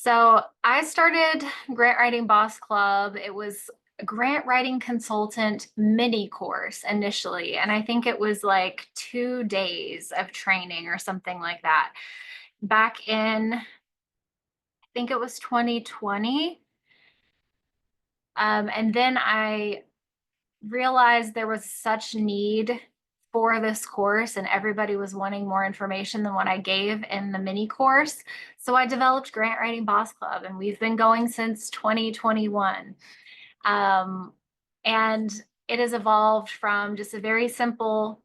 So I started Grant Writing Boss Club. It was a grant writing consultant mini course initially. And I think it was like 2 days of training or something like that back in, I think it was 2020. And then I realized there was such need for this course and everybody was wanting more information than what I gave in the mini course. So I developed Grant Writing Boss Club and we've been going since 2021. Um, and it has evolved from just a very simple,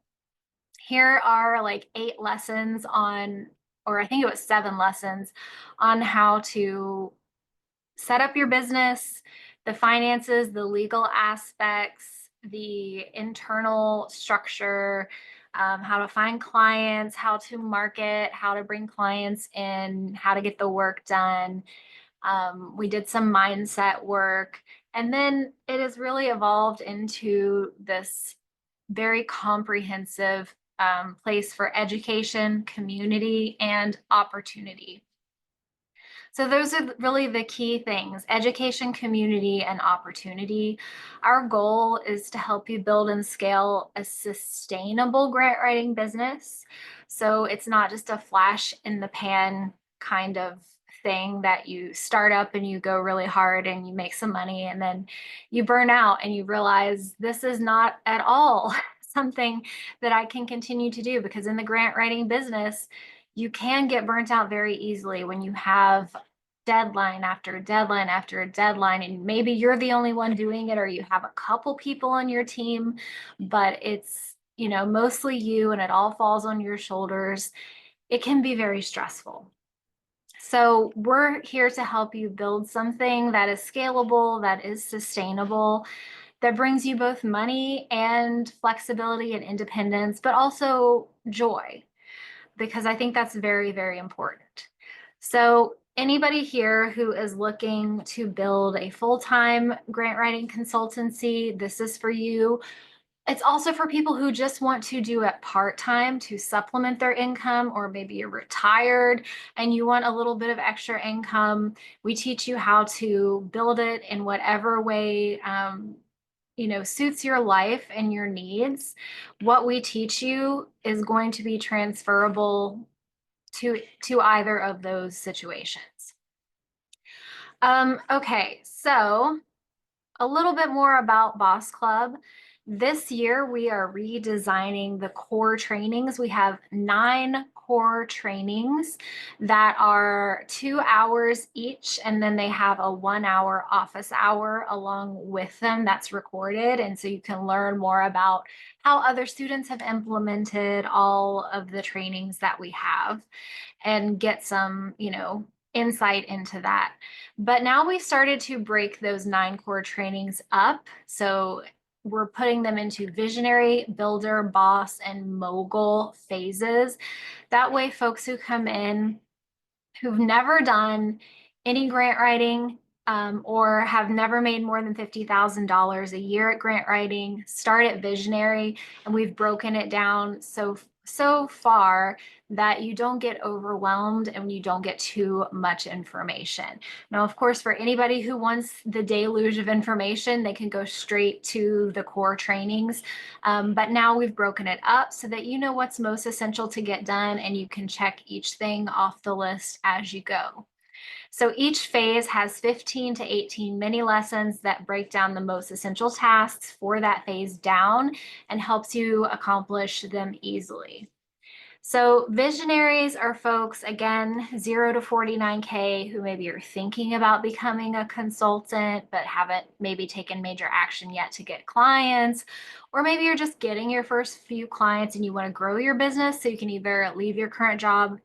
here are like 8 lessons on, or I think it was 7 lessons on how to set up your business, the finances, the legal aspects, the internal structure, how to find clients, how to market, how to bring clients in, how to get the work done. We did some mindset work, and then it has really evolved into this very comprehensive place for education, community, and opportunity. So those are really the key things: education, community, and opportunity. Our goal is to help you build and scale a sustainable grant writing business. So it's not just a flash in the pan kind of thing that you start up and you go really hard and you make some money and then you burn out and you realize this is not at all something that I can continue to do, because in the grant writing business, you can get burnt out very easily when you have deadline after deadline after deadline, and maybe you're the only one doing it or you have a couple people on your team, but it's, mostly you and it all falls on your shoulders. It can be very stressful. So we're here to help you build something that is scalable, that is sustainable, that brings you both money and flexibility and independence, but also joy, because I think that's very, very important. So anybody here who is looking to build a full-time grant writing consultancy, this is for you. It's also for people who just want to do it part-time to supplement their income, or maybe you're retired and you want a little bit of extra income. We teach you how to build it in whatever way suits your life and your needs. What we teach you is going to be transferable to either of those situations. Okay, so a little bit more about Boss Club. This year, we are redesigning the core trainings. We have 9 core trainings that are 2 hours each, and then they have a 1 hour office hour along with them that's recorded. And so you can learn more about how other students have implemented all of the trainings that we have and get some, insight into that. But now we've started to break those 9 core trainings up. So we're putting them into visionary, builder, boss, and mogul phases. That way, folks who come in who've never done any grant writing, or have never made more than $50,000 a year at grant writing start at visionary, and we've broken it down so far that you don't get overwhelmed and you don't get too much information. Now, of course, for anybody who wants the deluge of information, they can go straight to the core trainings. But now we've broken it up so that you know what's most essential to get done, and you can check each thing off the list as you go. So each phase has 15 to 18 mini lessons that break down the most essential tasks for that phase down and helps you accomplish them easily. So visionaries are folks, again, 0 to 49K, who maybe are thinking about becoming a consultant, but haven't maybe taken major action yet to get clients. Or maybe you're just getting your first few clients and you want to grow your business so you can either leave your current job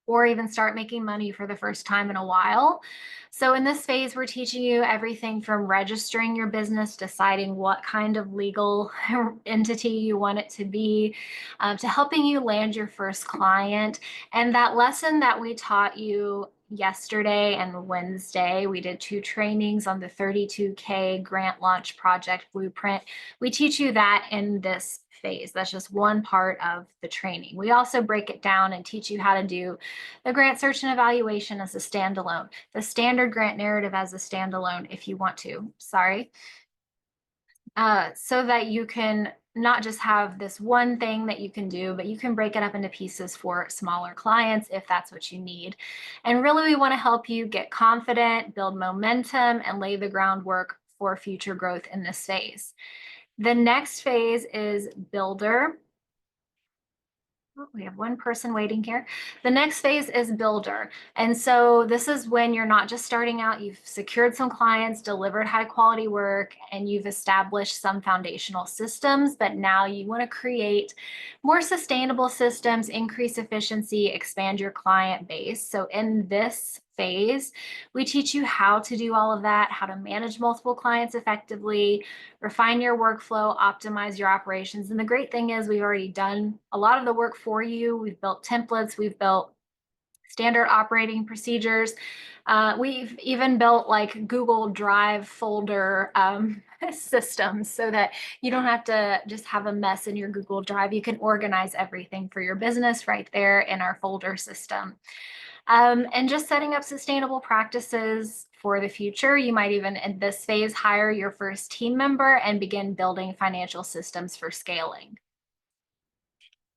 or even start making money for the first time in a while. So in this phase, we're teaching you everything from registering your business, deciding what kind of legal entity you want it to be, to helping you land your first client. And that lesson that we taught you yesterday and Wednesday. We did 2 trainings on the 32K grant launch project blueprint. We teach you that in this phase. That's just one part of the training. We also break it down and teach you how to do the grant search and evaluation as a standalone, the standard grant narrative as a standalone if you want to. Sorry. So that you can not just have this one thing that you can do, but you can break it up into pieces for smaller clients if that's what you need. And really, we want to help you get confident, build momentum, and lay the groundwork for future growth in this phase. The next phase is builder. Oh, we have one person waiting here. The next phase is builder. And so this is when you're not just starting out, you've secured some clients, delivered high quality work, and you've established some foundational systems, but now you want to create more sustainable systems, increase efficiency, expand your client base. So in this phase, we teach you how to do all of that, how to manage multiple clients effectively, refine your workflow, optimize your operations. And the great thing is we've already done a lot of the work for you. We've built templates, we've built standard operating procedures. We've even built like Google Drive folder systems so that you don't have to just have a mess in your Google Drive. You can organize everything for your business right there in our folder system. And just setting up sustainable practices for the future. You might even in this phase hire your first team member and begin building financial systems for scaling.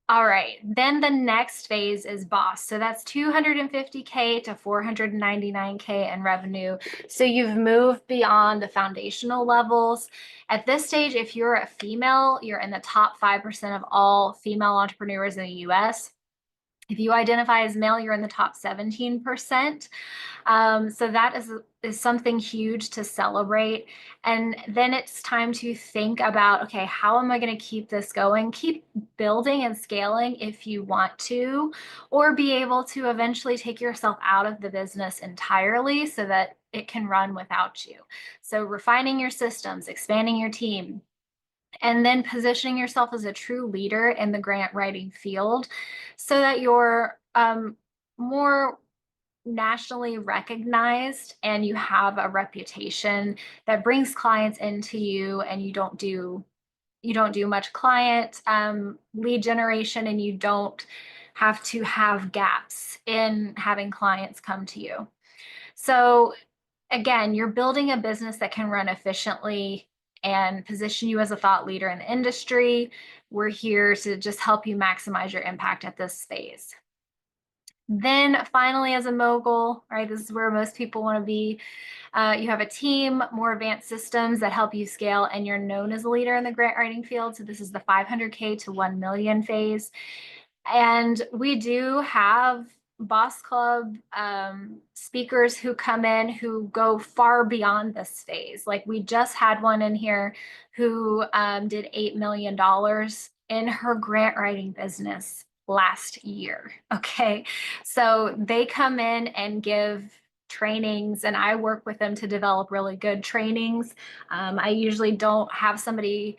All right, then the next phase is boss. So that's 250K to 499K in revenue. So you've moved beyond the foundational levels. At this stage, if you're a female, you're in the top 5% of all female entrepreneurs in the US. If you identify as male, you're in the top 17%. So that is something huge to celebrate. And then it's time to think about, okay, how am I going to keep this going? Keep building and scaling if you want to, or be able to eventually take yourself out of the business entirely so that it can run without you. So refining your systems, expanding your team, and then positioning yourself as a true leader in the grant writing field so that you're more nationally recognized and you have a reputation that brings clients into you, and you don't do much client lead generation, and you don't have to have gaps in having clients come to you. So again, you're building a business that can run efficiently and position you as a thought leader in the industry. We're here to just help you maximize your impact at this phase. Then finally, as a mogul, right, this is where most people want to be. You have a team, more advanced systems that help you scale, and you're known as a leader in the grant writing field. So this is the 500K to 1 million phase. And we do have Boss Club speakers who come in who go far beyond this phase. Like we just had one in here who did $8 million in her grant writing business last year. Okay. So they come in and give trainings, and I work with them to develop really good trainings. I usually don't have somebody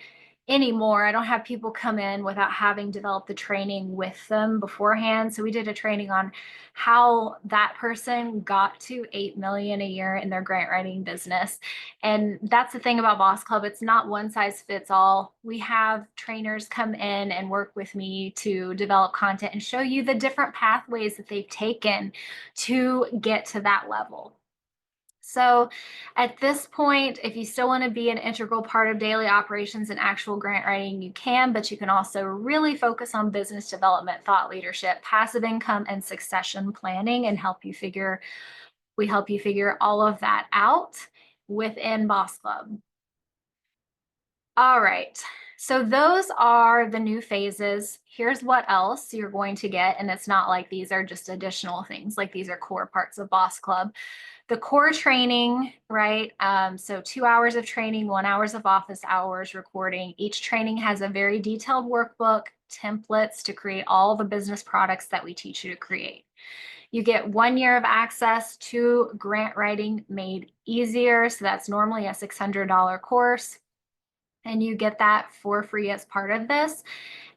anymore. I don't have people come in without having developed the training with them beforehand. So we did a training on how that person got to 8 million a year in their grant writing business. And that's the thing about Boss Club. It's not one size fits all. We have trainers come in and work with me to develop content and show you the different pathways that they've taken to get to that level. So at this point, if you still want to be an integral part of daily operations and actual grant writing, you can, but you can also really focus on business development, thought leadership, passive income, and succession planning, and we help you figure all of that out within Boss Club. All right. So those are the new phases. Here's what else you're going to get. And it's not like these are just additional things, like these are core parts of Boss Club. The core training, right? So 2 hours of training, 1 hour of office hours recording. Each training has a very detailed workbook, templates to create all the business products that we teach you to create. You get 1 year of access to grant writing made easier. So that's normally a $600 course. and you get that for free as part of this.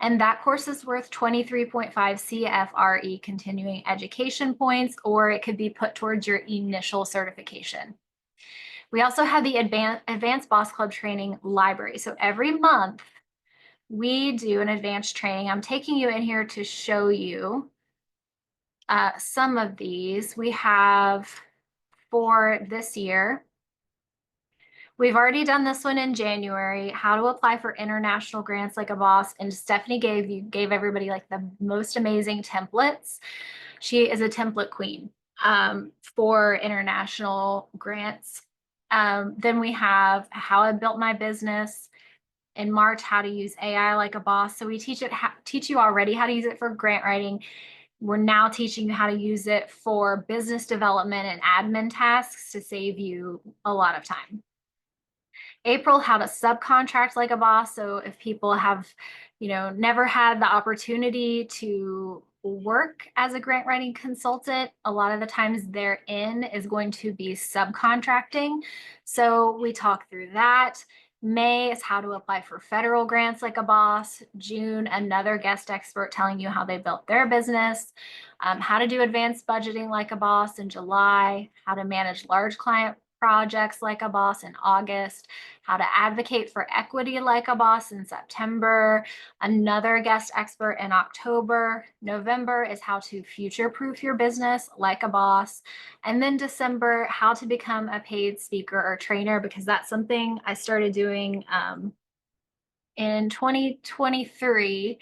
And that course is worth 23.5 CFRE continuing education points, or it could be put towards your initial certification. We also have the Advanced Boss Club Training Library. So every month we do an advanced training. I'm taking you in here to show you some of these. We have for this year. We've already done this one in January, how to apply for international grants like a boss. And Stephanie gave everybody like the most amazing templates. She is a template queen for international grants. Then we have how I built my business in March, how to use AI like a boss. So we teach you already how to use it for grant writing. We're now teaching you how to use it for business development and admin tasks to save you a lot of time. April, how to subcontract like a boss. So if people have, never had the opportunity to work as a grant writing consultant, a lot of the times their in is going to be subcontracting. So we talk through that. May is how to apply for federal grants like a boss. June, another guest expert telling you how they built their business. How to do advanced budgeting like a boss in July. How to manage large client projects like a boss in August, how to advocate for equity like a boss in September, another guest expert in October. November is how to future-proof your business like a boss. And then December, how to become a paid speaker or trainer, because that's something I started doing in 2023.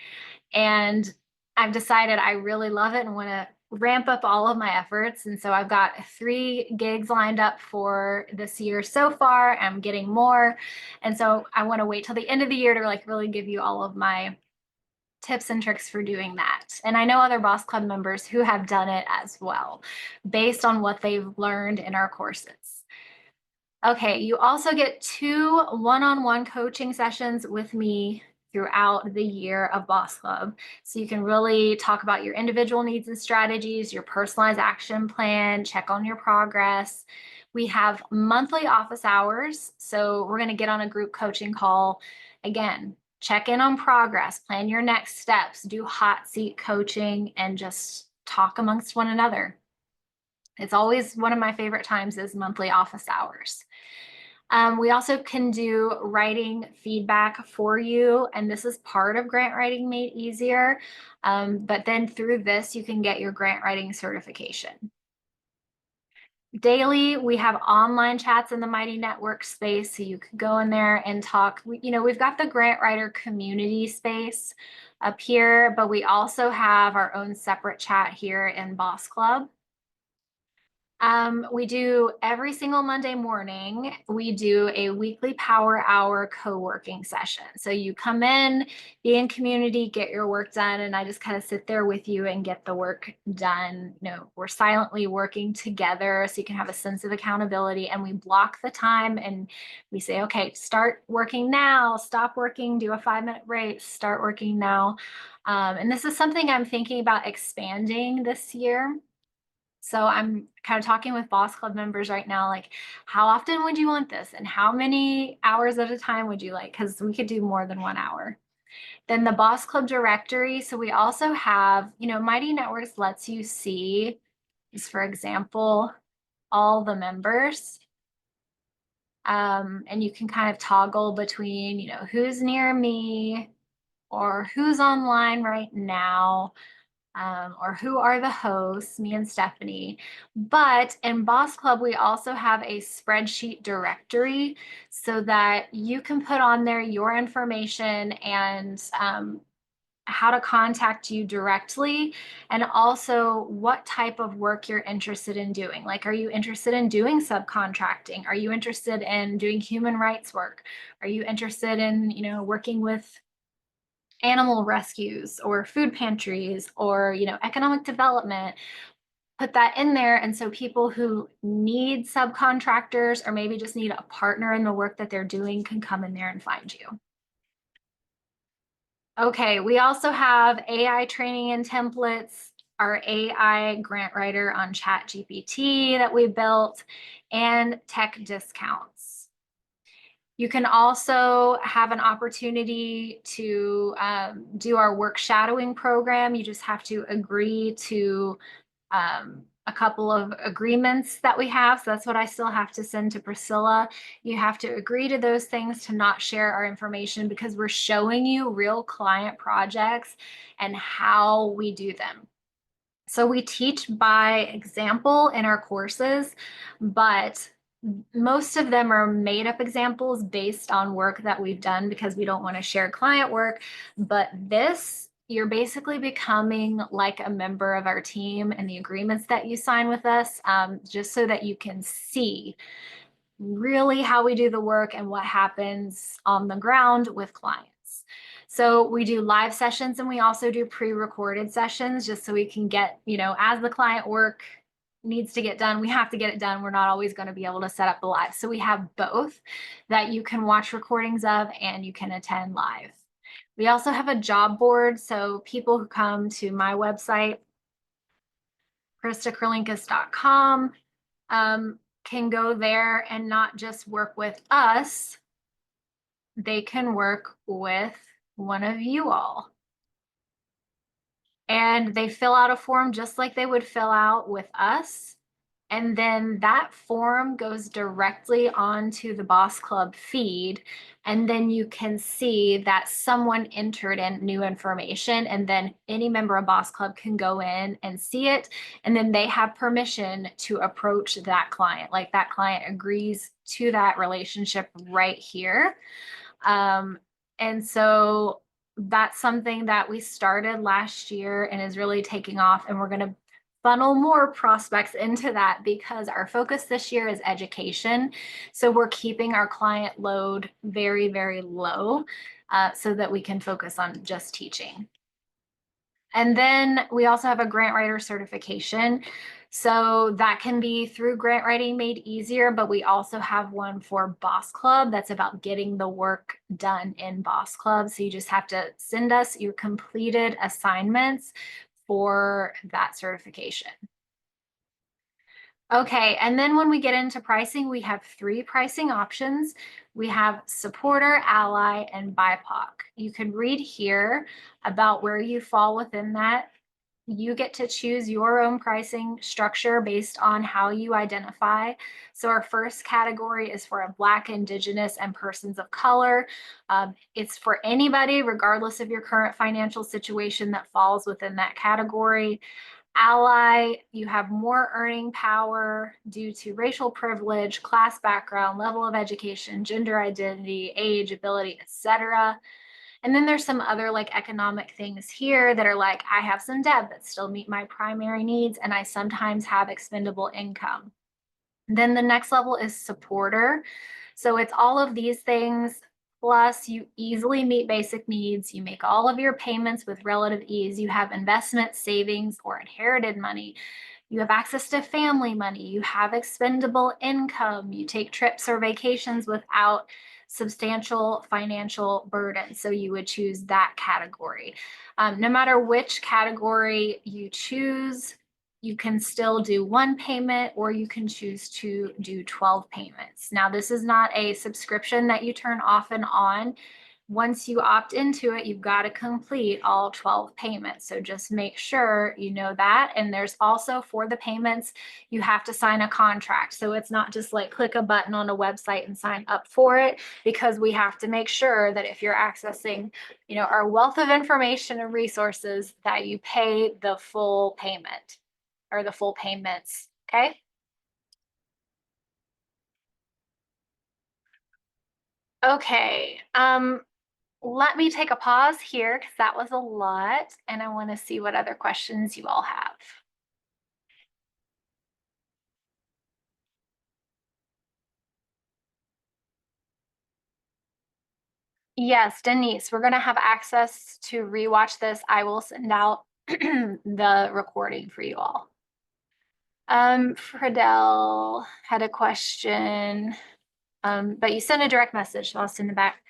And I've decided I really love it and want to ramp up all of my efforts. And so I've got 3 gigs lined up for this year so far. I'm getting more. And so I want to wait till the end of the year to like really give you all of my tips and tricks for doing that. And I know other Boss Club members who have done it as well, based on what they've learned in our courses. Okay, you also get 2 one-on-one coaching sessions with me throughout the year of Boss Club. So you can really talk about your individual needs and strategies, your personalized action plan, check on your progress. We have monthly office hours. So we're going to get on a group coaching call. Again, check in on progress, plan your next steps, do hot seat coaching, and just talk amongst one another. It's always one of my favorite times is monthly office hours. We also can do writing feedback for you, and this is part of Grant Writing Made Easier. But then through this, you can get your grant writing certification. Daily, we have online chats in the Mighty Network space, so you can go in there and talk. We've got the grant writer community space up here, but we also have our own separate chat here in Boss Club. We do every single Monday morning, we do a weekly power hour co-working session. So you come in, be in community, get your work done, and I just kind of sit there with you and get the work done. We're silently working together so you can have a sense of accountability, and we block the time and we say, okay, start working now, stop working, do a 5-minute break, start working now. And this is something I'm thinking about expanding this year. So I'm kind of talking with Boss Club members right now, like, how often would you want this? And how many hours at a time would you like? Because we could do more than 1 hour. Then the Boss Club directory. So we also have, Mighty Networks lets you see, just for example, all the members. And you can kind of toggle between, who's near me or who's online right now. Or who are the hosts, me and Stephanie. But in Boss Club, we also have a spreadsheet directory so that you can put on there your information and how to contact you directly, and also what type of work you're interested in doing. Like, are you interested in doing subcontracting? Are you interested in doing human rights work? Are you interested in, working with animal rescues or food pantries or economic development? Put that in there, and so people who need subcontractors or maybe just need a partner in the work that they're doing can come in there and find you. Okay, we also have AI training and templates, our AI grant writer on ChatGPT that we built, and tech discounts. You can also have an opportunity to do our work shadowing program. You just have to agree to a couple of agreements that we have. So that's what I still have to send to Priscilla. You have to agree to those things to not share our information because we're showing you real client projects and how we do them. So we teach by example in our courses, but most of them are made up examples based on work that we've done because we don't want to share client work. But this, you're basically becoming like a member of our team and the agreements that you sign with us, just so that you can see really how we do the work and what happens on the ground with clients. So we do live sessions and we also do pre-recorded sessions just so we can get, as the client work needs to get done, we have to get it done. We're not always going to be able to set up the live. So we have both that you can watch recordings of and you can attend live. We also have a job board. So people who come to my website, KristaKerlinkus.com, can go there and not just work with us, they can work with one of you all. And they fill out a form just like they would fill out with us. And then that form goes directly onto the Boss Club feed. And then you can see that someone entered in new information. And then any member of Boss Club can go in and see it. And then they have permission to approach that client. Like that client agrees to that relationship right here. And so that's something that we started last year and is really taking off. And we're going to funnel more prospects into that because our focus this year is education. So we're keeping our client load very, very low so that we can focus on just teaching. And then we also have a grant writer certification. So that can be through Grant Writing Made Easier, but we also have one for Boss Club that's about getting the work done in Boss Club. So you just have to send us your completed assignments for that certification. Okay, and then when we get into pricing, we have 3 pricing options. We have supporter, ally, and BIPOC. You can read here about where you fall within that. You get to choose your own pricing structure based on how you identify. So our first category is for Black, Indigenous, and persons of color. It's for anybody, regardless of your current financial situation, that falls within that category. Ally, you have more earning power due to racial privilege, class background, level of education, gender identity, age, ability, etc. And then there's some other like economic things here that are like, I have some debt that still meet my primary needs, and I sometimes have expendable income. Then the next level is supporter. So it's all of these things, plus you easily meet basic needs. You make all of your payments with relative ease. You have investment, savings, or inherited money. You have access to family money. You have expendable income. You take trips or vacations without substantial financial burden. So you would choose that category. No matter which category you choose, you can still do 1 payment or you can choose to do 12 payments. Now, this is not a subscription that you turn off and on. Once you opt into it, you've got to complete all 12 payments. So just make sure you know that. And there's also for the payments, you have to sign a contract. So it's not just like click a button on a website and sign up for it, because we have to make sure that if you're accessing, our wealth of information and resources, that you pay the full payment or the full payments. Okay. Okay. Let me take a pause here because that was a lot, and I want to see what other questions you all have. Yes, Denise, we're going to have access to rewatch this. I will send out the recording for you all. Fridell had a question, but you sent a direct message, so I'll send it back.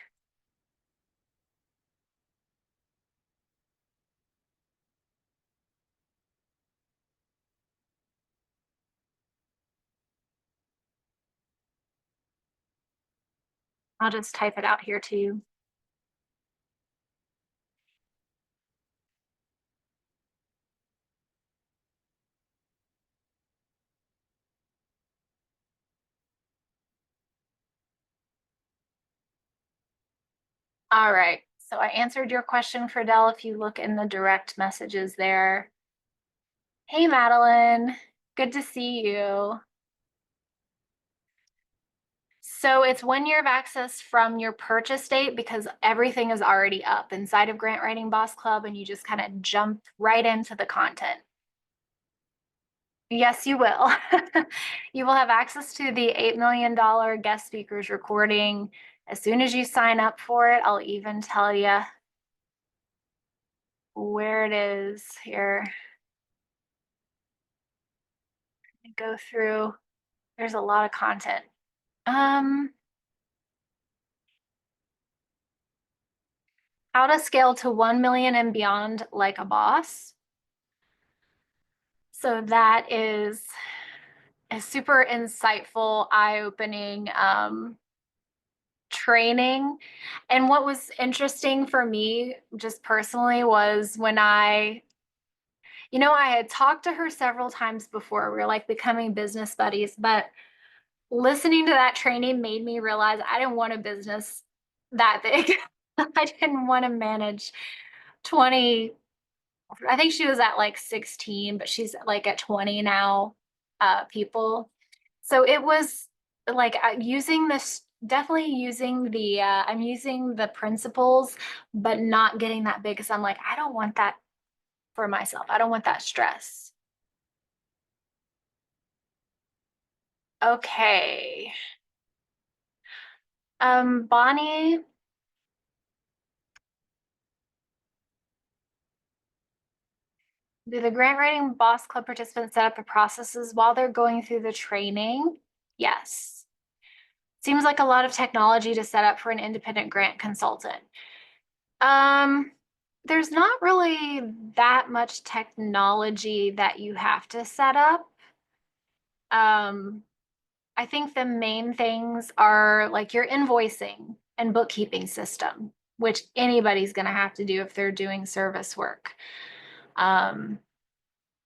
I'll just type it out here too. All right. So I answered your question, Friedel. If you look in the direct messages there. Hey, Madeline. Good to see you. So it's 1 year of access from your purchase date because everything is already up inside of Grant Writing Boss Club and you just kind of jump right into the content. Yes, you will. You will have access to the $8 million guest speakers recording as soon as you sign up for it. I'll even tell you where it is here. Go through. There's a lot of content. How to scale to 1 million and beyond like a boss. So that is a super insightful, eye-opening training. And what was interesting for me, just personally, was when I had talked to her several times before. We were like becoming business buddies, but listening to that training made me realize I didn't want a business that big. I didn't want to manage 20. I think she was at like 16, but she's like at 20 now, people. So it was like using this, definitely using I'm using the principles, but not getting that big because I'm like, I don't want that for myself. I don't want that stress. Okay. Bonnie, do the Grant Writing Boss Club participants set up the processes while they're going through the training? Yes. Seems like a lot of technology to set up for an independent grant consultant. Um, there's not really that much technology that you have to set up. I think the main things are like your invoicing and bookkeeping system, which anybody's going to have to do if they're doing service work.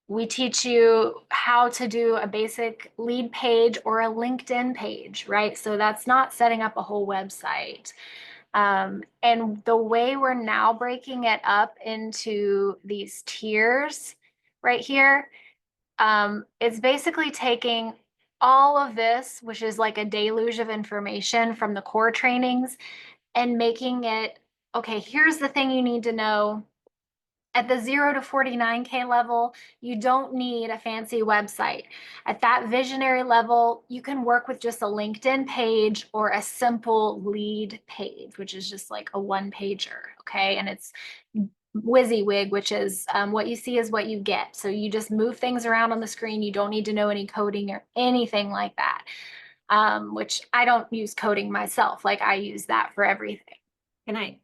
We teach you how to do a basic lead page or a LinkedIn page, right? So that's not setting up a whole website. And the way we're now breaking it up into these tiers right here, it's basically taking all of this, which is like a deluge of information from the core trainings, and making it, okay, here's the thing you need to know. At the 0 to 49K level, you don't need a fancy website. At that visionary level, you can work with just a LinkedIn page or a simple lead page, which is just like a one pager. Okay. And it's WYSIWYG, which is what you see is what you get. So you just move things around on the screen. You don't need to know any coding or anything like that, which I don't use coding myself. Like I use that for everything. Can I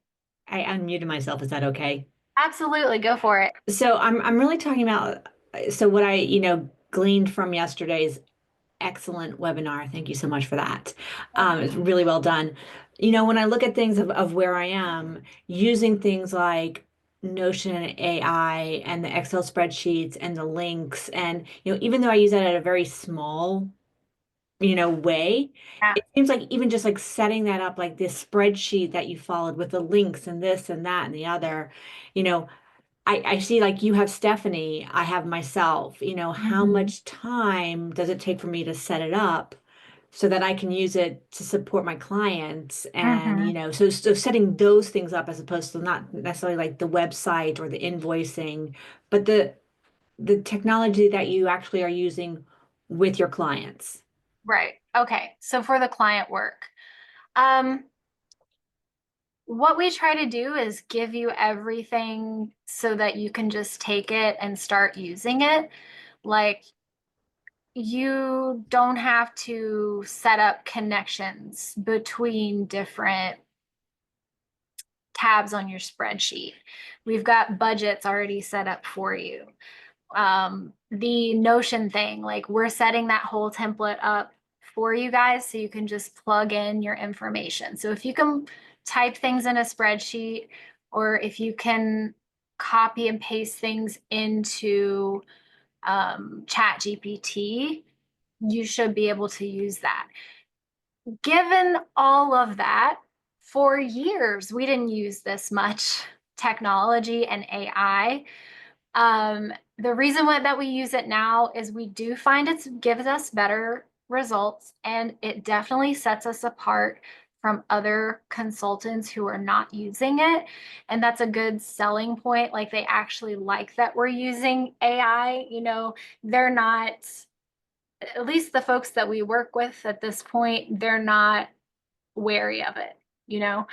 unmuted myself. Is that okay? Absolutely. Go for it. So I'm really talking about so what I, gleaned from yesterday's excellent webinar. Thank you so much for that. It's really well done. When I look at things of where I am, using things like Notion and AI and the Excel spreadsheets and the links, and even though I use that at a very small way. Yeah. It seems like even just like setting that up, like this spreadsheet that you followed with the links and this and that and the other, you know, I see like you have Stephanie, I have myself, how Mhm. much time does it take for me to set it up so that I can use it to support my clients? And, Mhm. so setting those things up as opposed to not necessarily like the website or the invoicing, but the technology that you actually are using with your clients. Right. Okay. So for the client work, um, what we try to do is give you everything so that you can just take it and start using it. Like you don't have to set up connections between different tabs on your spreadsheet. We've got budgets already set up for you. The Notion thing, like we're setting that whole template up for you guys so you can just plug in your information. So if you can type things in a spreadsheet, or if you can copy and paste things into Chat GPT, you should be able to use that. Given all of that, for years, we didn't use this much technology and AI. The reason that we use it now is we do find it gives us better results, and it definitely sets us apart from other consultants who are not using it. And that's a good selling point. Like, they actually like that we're using AI. They're not, at least the folks that we work with at this point, they're not wary of it, you know?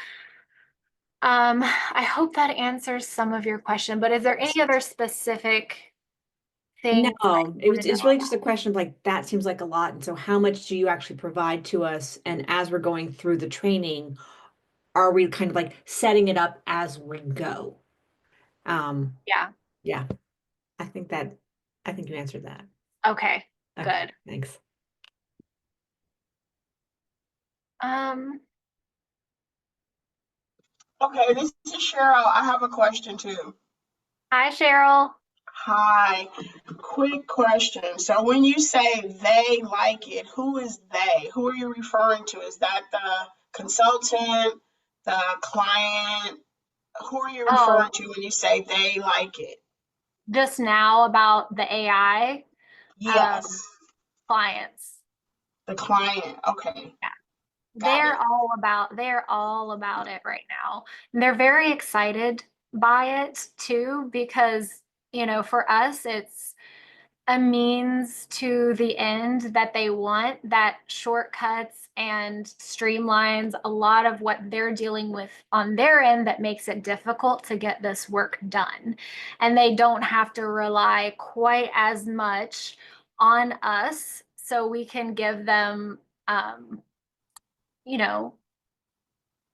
I hope that answers some of your question, but is there any other specific thing that No, you want to it's know really just a question of like, that seems like a lot. And so how much do you actually provide to us? And as we're going through the training, are we kind of like setting it up as we go? Um, Yeah. yeah, I think I think you answered that. Okay. Okay, Good. thanks. Um, Okay, this is Cheryl. I have a question too. Hi, Cheryl. Hi, quick question. So when you say they like it, who is they? Who are you referring to? Is that the consultant, the client? Who are you Oh, referring to when you say they like it? just now about the AI Yes, clients. the client. Okay, Yeah. got it. They're all about it right now. And they're very excited by it too, because, for us, it's a means to the end that they want, that shortcuts and streamlines a lot of what they're dealing with on their end, that makes it difficult to get this work done. And they don't have to rely quite as much on us, so we can give them, um, you know,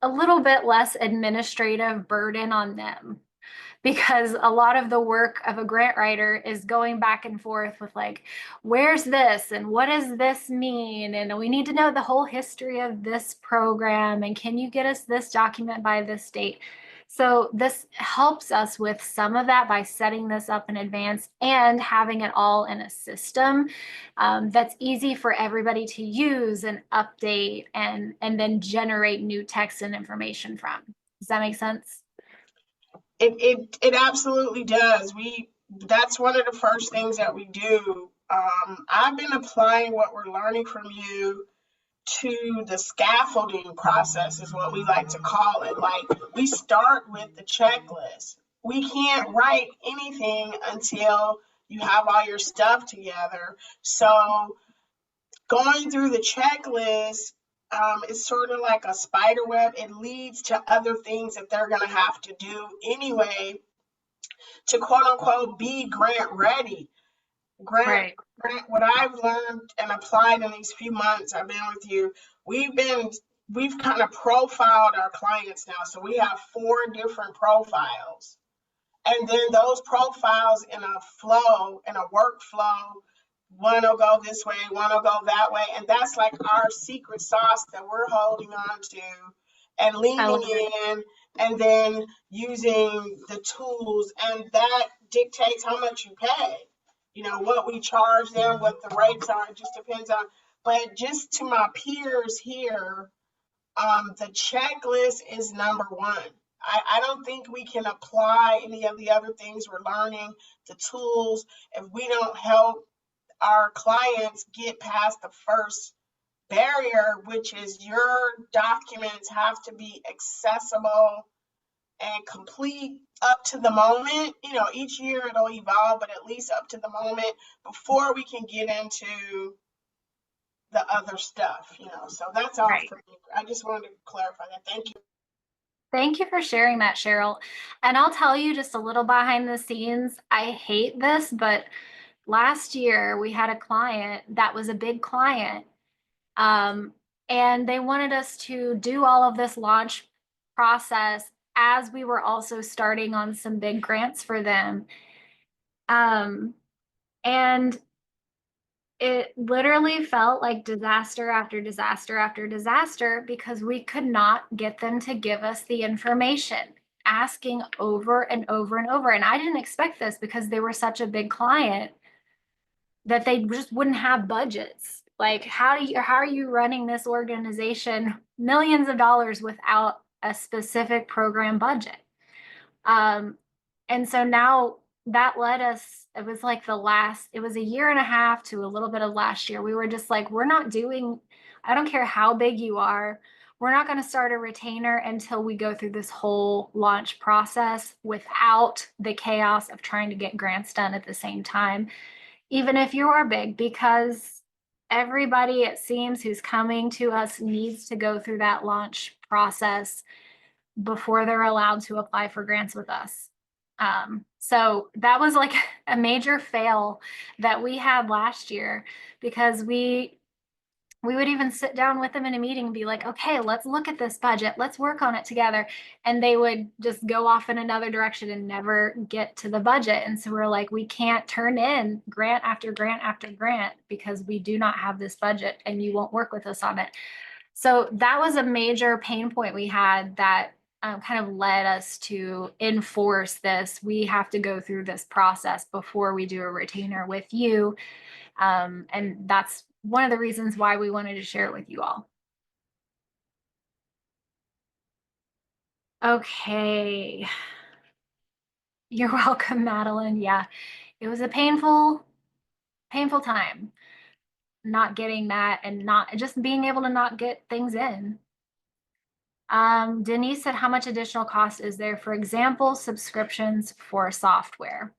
a little bit less administrative burden on them, because a lot of the work of a grant writer is going back and forth with, like, where's this and what does this mean, and we need to know the whole history of this program, and can you get us this document by this date. So this helps us with some of that by setting this up in advance and having it all in a system that's easy for everybody to use and update, and then generate new text and information from. Does that make sense? It absolutely does. That's one of the first things that we do. I've been applying what we're learning from you to the scaffolding process, is what we like to call it. Like, we start with the checklist. We can't write anything until you have all your stuff together. So going through the checklist is sort of like a spider web. It leads to other things that they're going to have to do anyway to quote unquote be grant ready. Grant, Right. what I've learned and applied in these few months I've been with you, we've kind of profiled our clients now. So we have 4 different profiles. And then those profiles in a flow, in a workflow, one will go this way, one will go that way. And that's like our secret sauce that we're holding on to and leaning in, and then using the tools. And that dictates how much you pay. What we charge them, what the rates are, it just depends on. But just to my peers here, the checklist is number one. I don't think we can apply any of the other things we're learning, the tools, if we don't help our clients get past the first barrier, which is your documents have to be accessible and complete up to the moment. Each year it'll evolve, but at least up to the moment before we can get into the other stuff. So that's all Right. for me. I just wanted to clarify that. Thank you. Thank you for sharing that, Cheryl. And I'll tell you just a little behind the scenes. I hate this, but last year we had a client that was a big client. Um, and they wanted us to do all of this launch process as we were also starting on some big grants for them. And it literally felt like disaster after disaster after disaster because we could not get them to give us the information, asking over and over and over. And I didn't expect this because they were such a big client that they just wouldn't have budgets. Like, how are you running this organization millions of dollars without a specific program budget? And so now that led us, it was like it was a year and a half to a little bit of last year. We were just like, we're not doing, I don't care how big you are, we're not going to start a retainer until we go through this whole launch process without the chaos of trying to get grants done at the same time, even if you are big, because everybody, it seems, who's coming to us needs to go through that launch process before they're allowed to apply for grants with us. So that was like a major fail that we had last year, because we would even sit down with them in a meeting and be like, okay, let's look at this budget. Let's work on it together. And they would just go off in another direction and never get to the budget. And so we're like, we can't turn in grant after grant after grant because we do not have this budget and you won't work with us on it. So that was a major pain point we had that kind of led us to enforce this. We have to go through this process before we do a retainer with you. And that's one of the reasons why we wanted to share it with you all. Okay. You're welcome, Madeline. Yeah, it was a painful time not getting that and not just being able to not get things in. Denise said, how much additional cost is there, for example, subscriptions for software?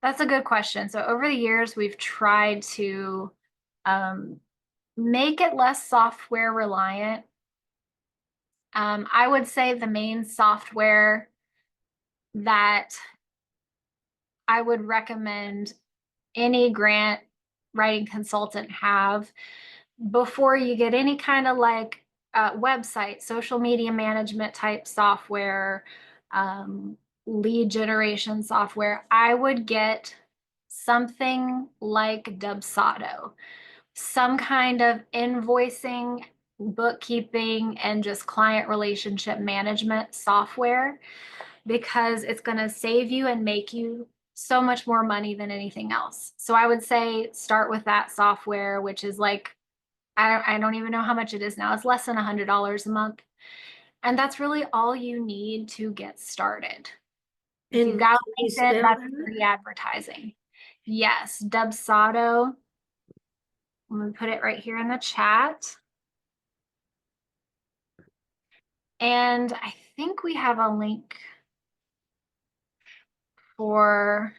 That's a good question. So over the years, we've tried to make it less software reliant. I would say the main software that I would recommend any grant writing consultant have before you get any kind of like website, social media management type software, lead generation software, I would get something like Dubsado, some kind of invoicing, bookkeeping, and just client relationship management software, because it's going to save you and make you so much more money than anything else. So I would say start with that software, which is like, I don't even know how much it is now. It's less than $100 a month. And that's really all you need to get started. If you've got LinkedIn, that's free advertising. Yes, Dubsado. I'm going to put it right here in the chat. And I think we have a link for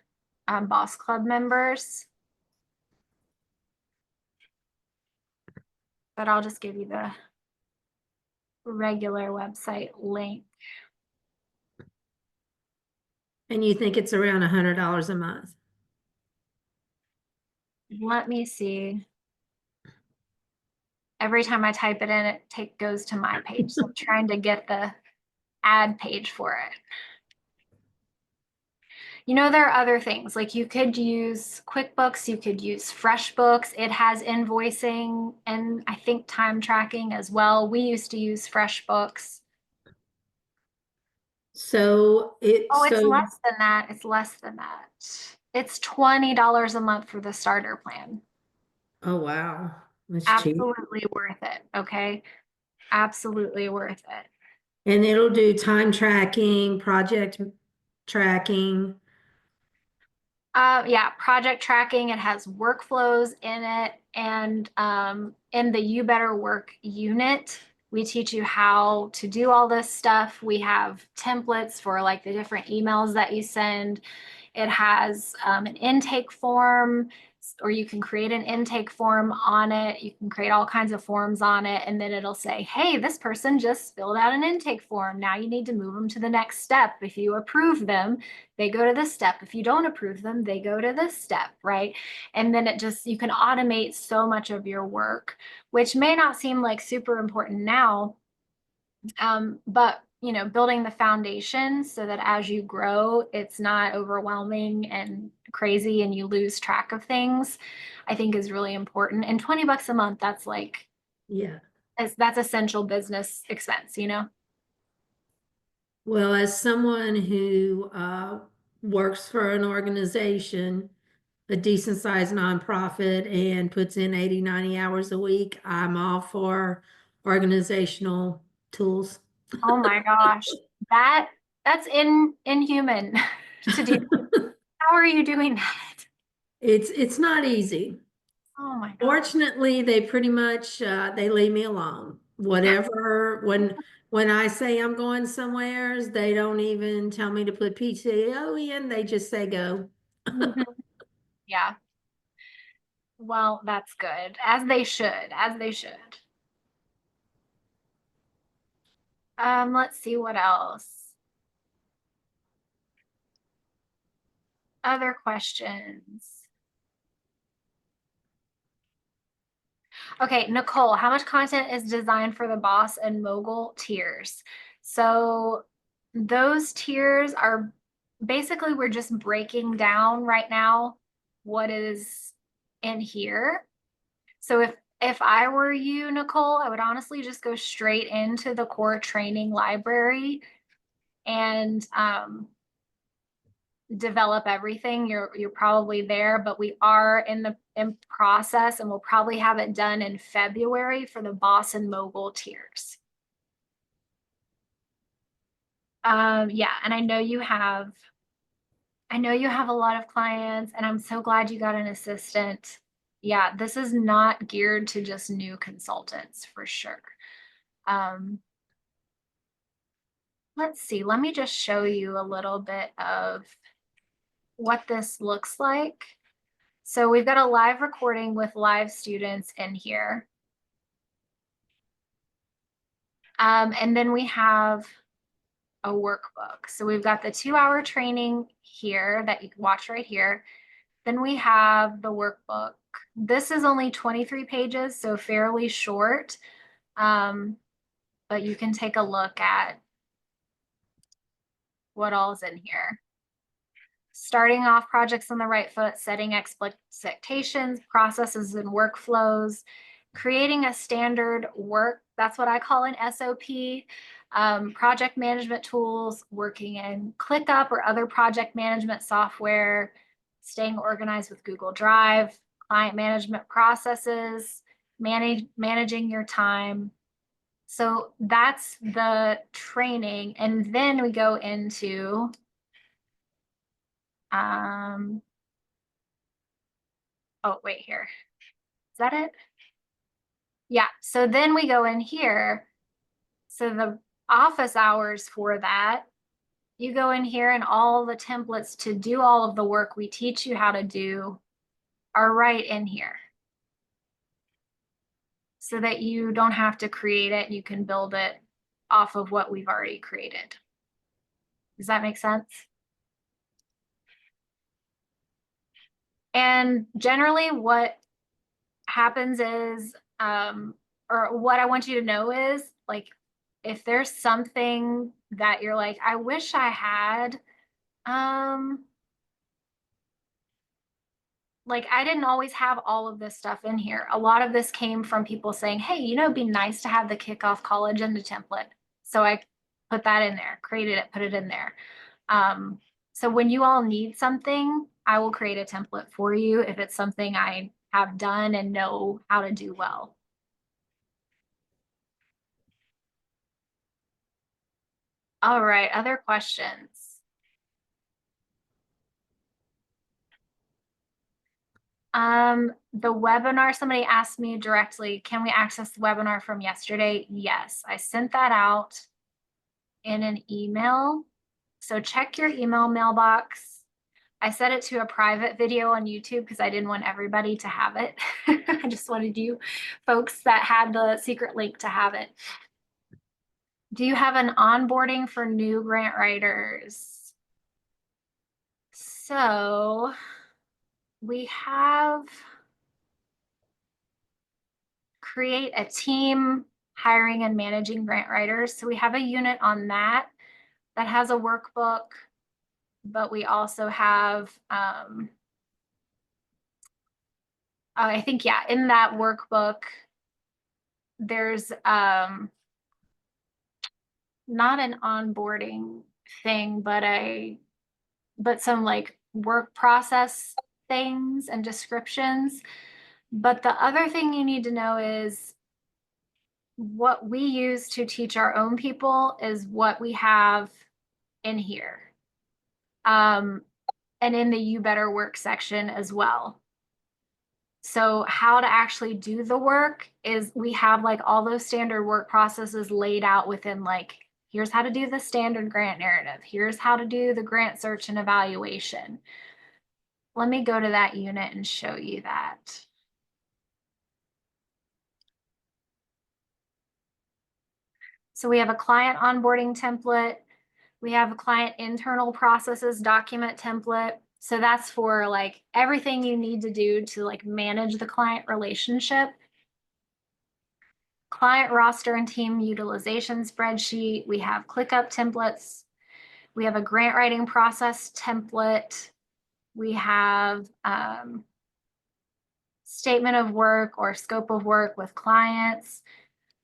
Boss Club members. But I'll just give you the regular website link. And you think it's around $100 a month? Let me see. Every time I type it in, it goes to my page. So I'm trying to get the ad page for it. You know, there are other things, like you could use QuickBooks, you could use FreshBooks. It has invoicing and I think time tracking as well. We used to use FreshBooks. So it's less than that. It's less than that. It's $20 a month for the starter plan. Oh, wow. That's Absolutely cheap. worth it. Okay. Absolutely worth it. And it'll do time tracking, project tracking. Yeah, project tracking. It has workflows in it. And in the You Better Work unit, we teach you how to do all this stuff. We have templates for like the different emails that you send. It has an intake form, or you can create an intake form on it. You can create all kinds of forms on it. And then it'll say, hey, this person just filled out an intake form. Now you need to move them to the next step. If you approve them, they go to this step. If you don't approve them, they go to this step, right? And then you can automate so much of your work, which may not seem like super important now. But building the foundation so that as you grow, it's not overwhelming and crazy and you lose track of things, I think is really important. And $20 a month, that's like, Yeah. that's essential business expense, Well, as someone who works for an organization, a decent sized nonprofit, and puts in 80, 90 hours a week, I'm all for organizational tools. Oh my gosh, that's inhuman to do. How are you doing that? It's not easy. Oh my gosh. Fortunately, they pretty much they leave me alone. Whatever, when I say I'm going somewheres, they don't even tell me to put PTO in, they just say go. Mhm. Yeah. Well, that's good. As they should, as they should. Let's see what else. Other questions. Okay, Nicole, how much content is designed for the boss and mogul tiers? So those tiers are basically, we're just breaking down right now what is in here. So if I were you, Nicole, I would honestly just go straight into the core training library and develop everything. You're probably there, but we are in process and we'll probably have it done in February for the boss and mogul tiers. Yeah, and I know you have a lot of clients, and I'm so glad you got an assistant. Yeah, this is not geared to just new consultants for sure. Let's see, let me just show you a little bit of what this looks like. So we've got a live recording with live students in here. And then we have a workbook. So we've got the 2-hour training here that you can watch right here. Then we have the workbook. This is only 23 pages, so fairly short. But you can take a look at what all is in here. Starting off projects on the right foot, setting expectations, processes and workflows, creating a standard work, that's what I call an SOP, project management tools, working in ClickUp or other project management software, staying organized with Google Drive, client management processes, managing your time. So that's the training. And then we go into oh, wait here. Is that it? Yeah, so then we go in here. So the office hours for that, you go in here and all the templates to do all of the work we teach you how to do are right in here. So that you don't have to create it, you can build it off of what we've already created. Does that make sense? And generally what happens is, or what I want you to know is, like, if there's something that you're like, I wish I had, like, I didn't always have all of this stuff in here. A lot of this came from people saying, hey, it'd be nice to have the Kickoff College Agenda template. So I put that in there, created it, put it in there. So when you all need something, I will create a template for you if it's something I have done and know how to do well. All right, other questions? The webinar, somebody asked me directly, can we access the webinar from yesterday? Yes, I sent that out in an email. So check your email mailbox. I set it to a private video on YouTube because I didn't want everybody to have it. I just wanted you folks that had the secret link to have it. Do you have an onboarding for new grant writers? So we have create a team hiring and managing grant writers. So we have a unit on that that has a workbook, but we also have, I think, yeah, in that workbook, there's not an onboarding thing, but some like work process things and descriptions. But the other thing you need to know is what we use to teach our own people is what we have in here. And in the You Better Work section as well. So how to actually do the work is we have like all those standard work processes laid out within like, here's how to do the standard grant narrative. Here's how to do the grant search and evaluation. Let me go to that unit and show you that. So we have a client onboarding template. We have a client internal processes document template. So that's for like everything you need to do to like manage the client relationship. Client roster and team utilization spreadsheet. We have ClickUp templates. We have a grant writing process template. We have statement of work or scope of work with clients,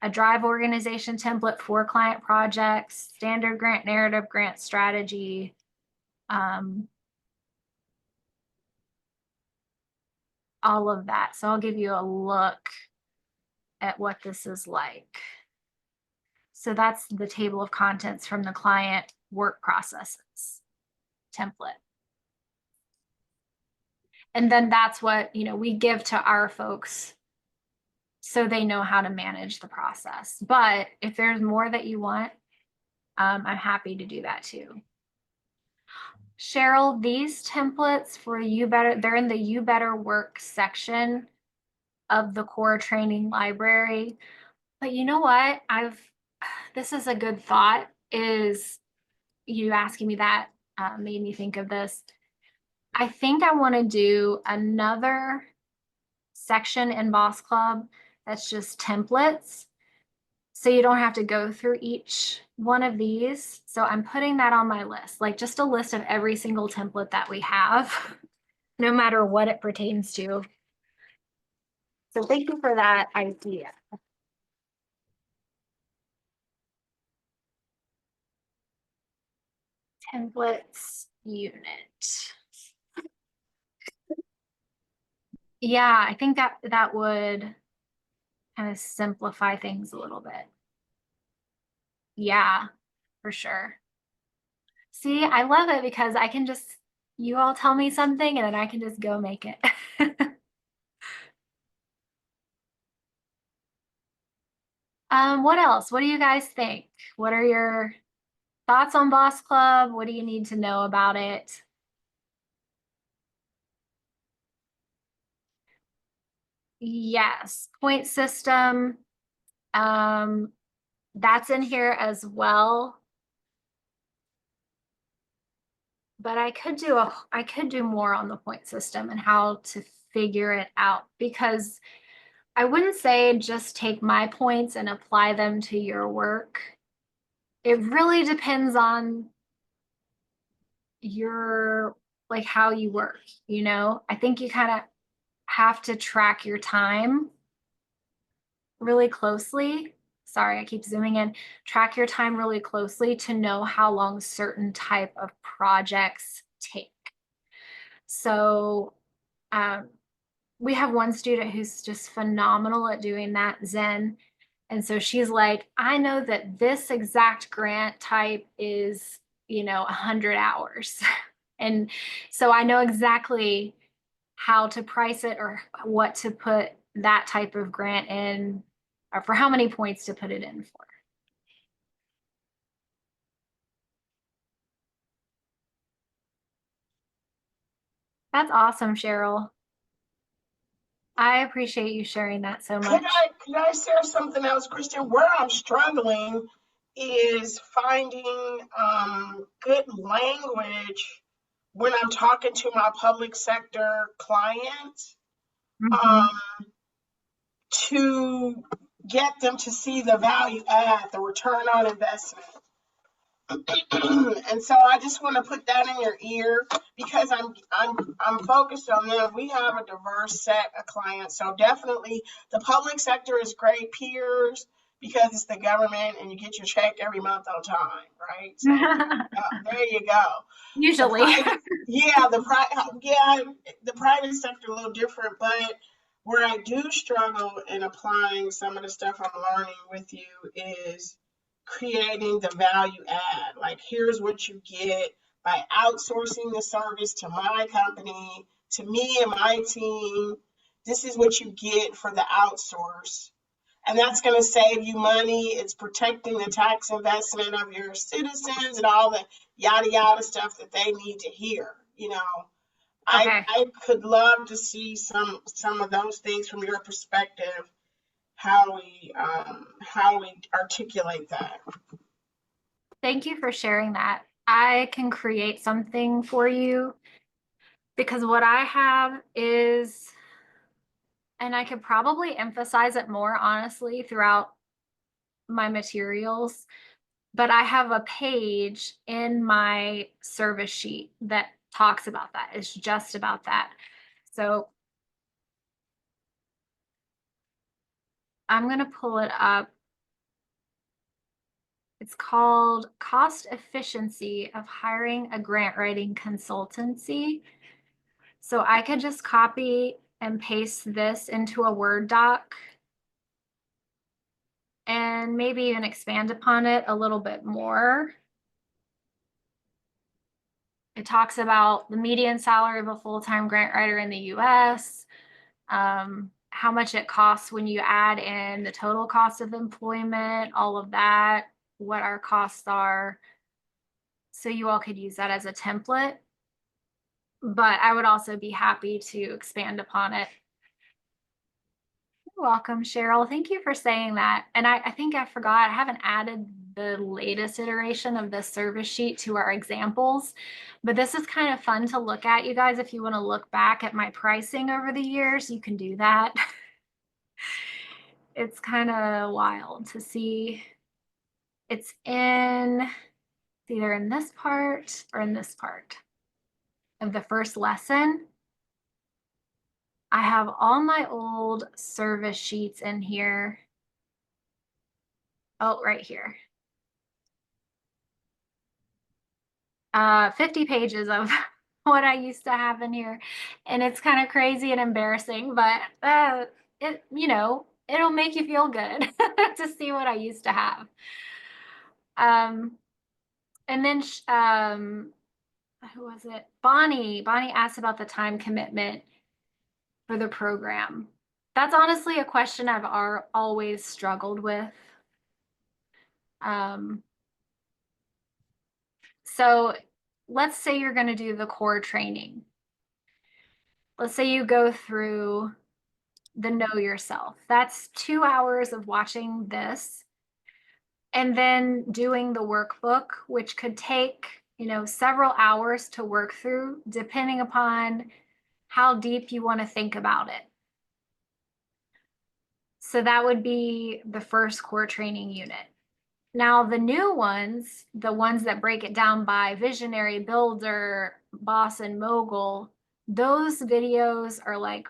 a drive organization template for client projects, standard grant narrative, grant strategy. All of that. So I'll give you a look at what this is like. So that's the table of contents from the client work processes template. And then that's what, you know, we give to our folks so they know how to manage the process. But if there's more that you want, I'm happy to do that too. Cheryl, these templates for You Better, they're in the You Better Work section of the core training library. But you know what? This is a good thought, is you asking me that made me think of this. I think I want to do another section in Boss Club that's just templates. So you don't have to go through each one of these. So I'm putting that on my list, like just a list of every single template that we have, no matter what it pertains to. So thank you for that idea. Templates unit. Yeah, I think that would kind of simplify things a little bit. Yeah, for sure. See, I love it because I can just, you all tell me something and then I can just go make it. What else? What do you guys think? What are your thoughts on Boss Club? What do you need to know about it? Yes, point system. That's in here as well. But I could do more on the point system and how to figure it out, because I wouldn't say just take my points and apply them to your work. It really depends on your, like, how you work, you know? I think you kind of have to track your time really closely. Sorry, I keep zooming in. Track your time really closely to know how long certain type of projects take. So we have one student who's just phenomenal at doing that, Zen. And so she's like, I know that this exact grant type is, 100 hours. And so I know exactly how to price it or what to put that type of grant in, or for how many points to put it in for. That's awesome, Cheryl. I appreciate you sharing that so much. Could I share something else, Christian? Where I'm struggling is finding good language when I'm talking to my public sector clients, Mhm. to get them to see the value add, the return on investment. And so I just want to put that in your ear because I'm focused on them. We have a diverse set of clients, so definitely the public sector is great peers because it's the government and you get your check every month on time, right? So there you go. Usually. The private sector a little different, but where I do struggle in applying some of the stuff I'm learning with you is creating the value add. Like, here's what you get by outsourcing the service to my company, to me and my team. This is what you get for the outsource. And that's going to save you money. It's protecting the tax investment of your citizens and all the yada yada stuff that they need to hear. You know, Okay. I could love to see some of those things from your perspective, how we articulate that. Thank you for sharing that. I can create something for you because what I have is, and I could probably emphasize it more honestly throughout my materials, but I have a page in my service sheet that talks about that. It's just about that. So I'm going to pull it up. It's called Cost Efficiency of Hiring a Grant Writing Consultancy. So I could just copy and paste this into a Word doc and maybe even expand upon it a little bit more. It talks about the median salary of a full-time grant writer in the US, how much it costs when you add in the total cost of employment, all of that, what our costs are. So you all could use that as a template. But I would also be happy to expand upon it. You're welcome, Cheryl. Thank you for saying that. And I think I forgot, I haven't added the latest iteration of this service sheet to our examples, but this is kind of fun to look at, you guys. If you want to look back at my pricing over the years, you can do that. It's kind of wild to see. It's either in this part or in this part of the first lesson. I have all my old service sheets in here. Oh, right here. 50 pages of what I used to have in here. And it's kind of crazy and embarrassing, but it'll make you feel good to see what I used to have. And then who was it? Bonnie asked about the time commitment for the program. That's honestly a question I've always struggled with. So let's say you're going to do the core training. Let's say you go through the Know Yourself. That's 2 hours of watching this and then doing the workbook, which could take, several hours to work through, depending upon how deep you want to think about it. So that would be the first core training unit. Now, the new ones, the ones that break it down by visionary, builder, boss, and mogul, those videos are like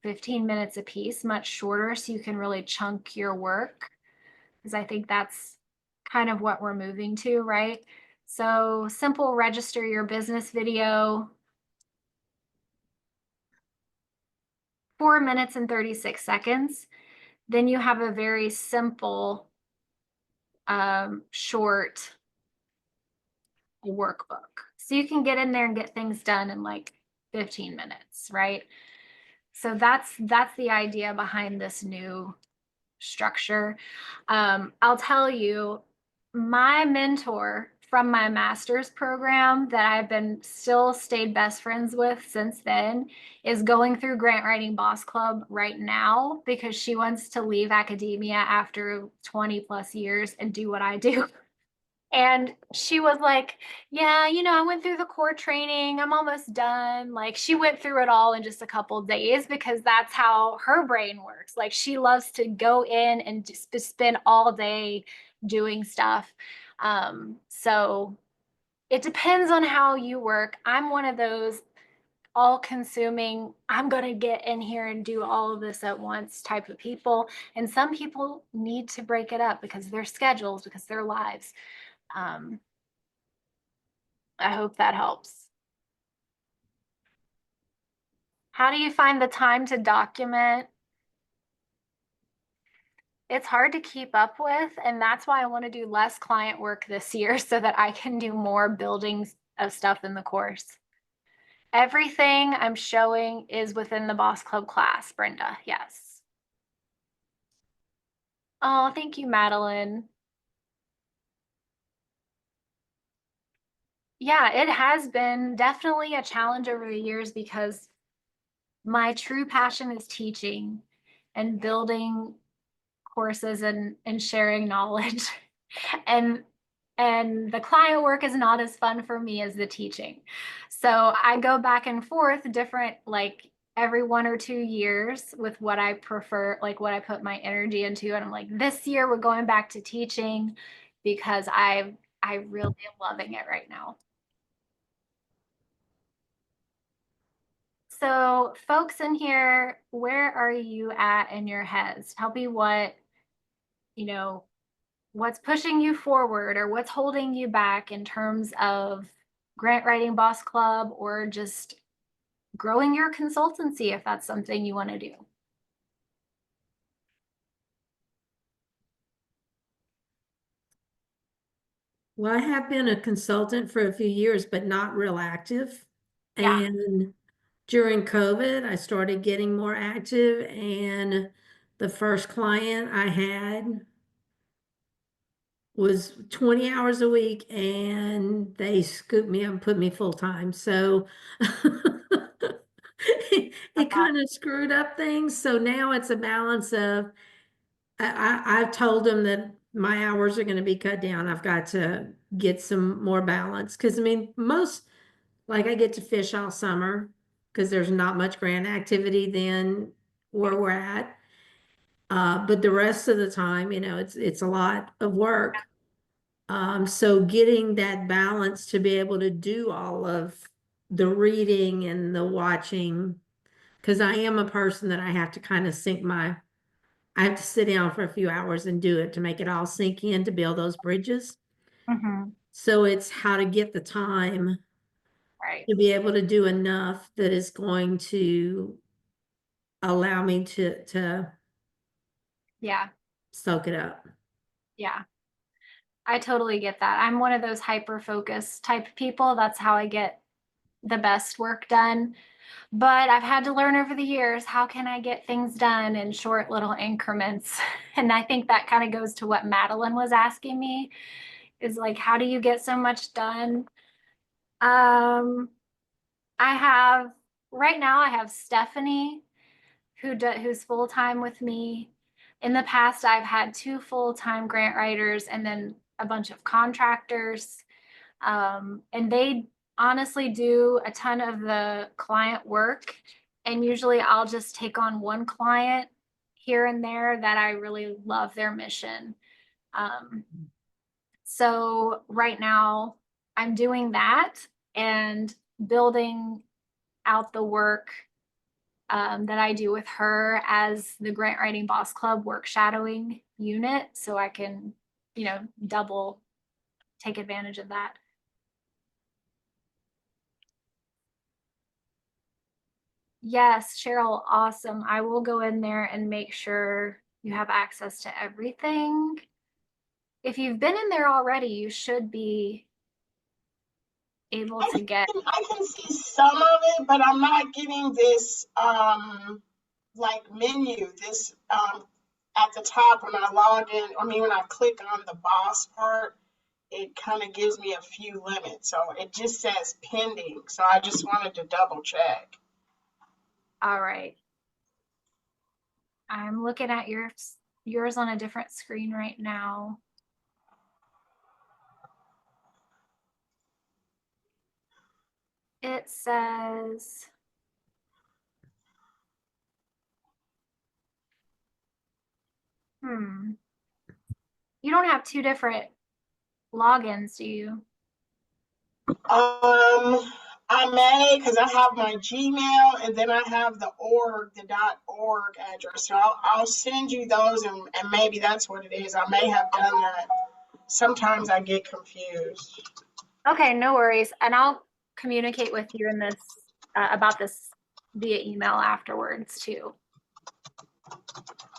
15 minutes a piece, much shorter, so you can really chunk your work, because I think that's kind of what we're moving to, right? So simple register your business video, 4 minutes and 36 seconds. Then you have a very simple short workbook. So you can get in there and get things done in like 15 minutes, right? So that's the idea behind this new structure. I'll tell you, my mentor from my master's program that I've been still stayed best friends with since then is going through Grant Writing Boss Club right now because she wants to leave academia after 20 plus years and do what I do. And she was like, yeah, I went through the core training. I'm almost done. Like she went through it all in just a couple days because that's how her brain works. Like she loves to go in and just spend all day doing stuff. So it depends on how you work. I'm one of those all consuming, I'm going to get in here and do all of this at once type of people. And some people need to break it up because their schedules, because their lives. Um, I hope that helps. How do you find the time to document? It's hard to keep up with, and that's why I want to do less client work this year so that I can do more building of stuff in the course. Everything I'm showing is within the Boss Club class, Brenda. Yes. Oh, thank you, Madeline. Yeah, it has been definitely a challenge over the years because my true passion is teaching and building courses and sharing knowledge. and and the client work is not as fun for me as the teaching. So I go back and forth different, like every 1 or 2 years with what I prefer, like what I put my energy into. And I'm like, this year we're going back to teaching because I really am loving it right now. So folks in here, where are you at in your heads? Tell me you know, what's pushing you forward or what's holding you back in terms of Grant Writing Boss Club or just growing your consultancy if that's something you want to do. Well, I have been a consultant for a few years, but not real active. Yeah. And during COVID, I started getting more active, and the first client I had was 20 hours a week, and they scooped me up and put me full time. So it Uh, kind of screwed up things. So now it's a balance of I've told them that my hours are going to be cut down. I've got to get some more balance because I mean, like I get to fish all summer because there's not much grant activity then where we're at. But the rest of the time, it's a lot of work. So getting that balance to be able to do all of the reading and the watching, because I am a person that I have to kind of I have to sit down for a few hours and do it to make it all sink in to build those bridges. mhm. So it's how to get the time Right. to be able to do enough that is going to allow me to Yeah. soak it up. Yeah. I totally get that. I'm one of those hyper focused type of people. That's how I get the best work done. But I've had to learn over the years, how can I get things done in short little increments? And I think that kind of goes to what Madeline was asking me, is like, how do you get so much done? Um, I have right now I have Stephanie who's full-time with me. In the past, I've had 2 full-time grant writers and then a bunch of contractors. And they honestly do a ton of the client work. And usually I'll just take on one client here and there that I really love their mission. Um, so right now I'm doing that and building out the work that I do with her as the Grant Writing Boss Club work shadowing unit. So I can, double take advantage of that. Yes, Cheryl, awesome. I will go in there and make sure you have access to everything. If you've been in there already, you should be able to get. I can see some of it, but I'm not getting this like menu, this at the top when I log in, I mean when I click on the boss part, it kind of gives me a few limits. So it just says pending. So I just wanted to double check. All right. I'm looking at yours on a different screen right now. It says, you don't have two different logins, do you? I may, because I have my Gmail and then I have the .org address. So I'll send you those and maybe that's what it is. I may have done that. Sometimes I get confused. Okay, no worries. And I'll communicate with you in this about this via email afterwards too.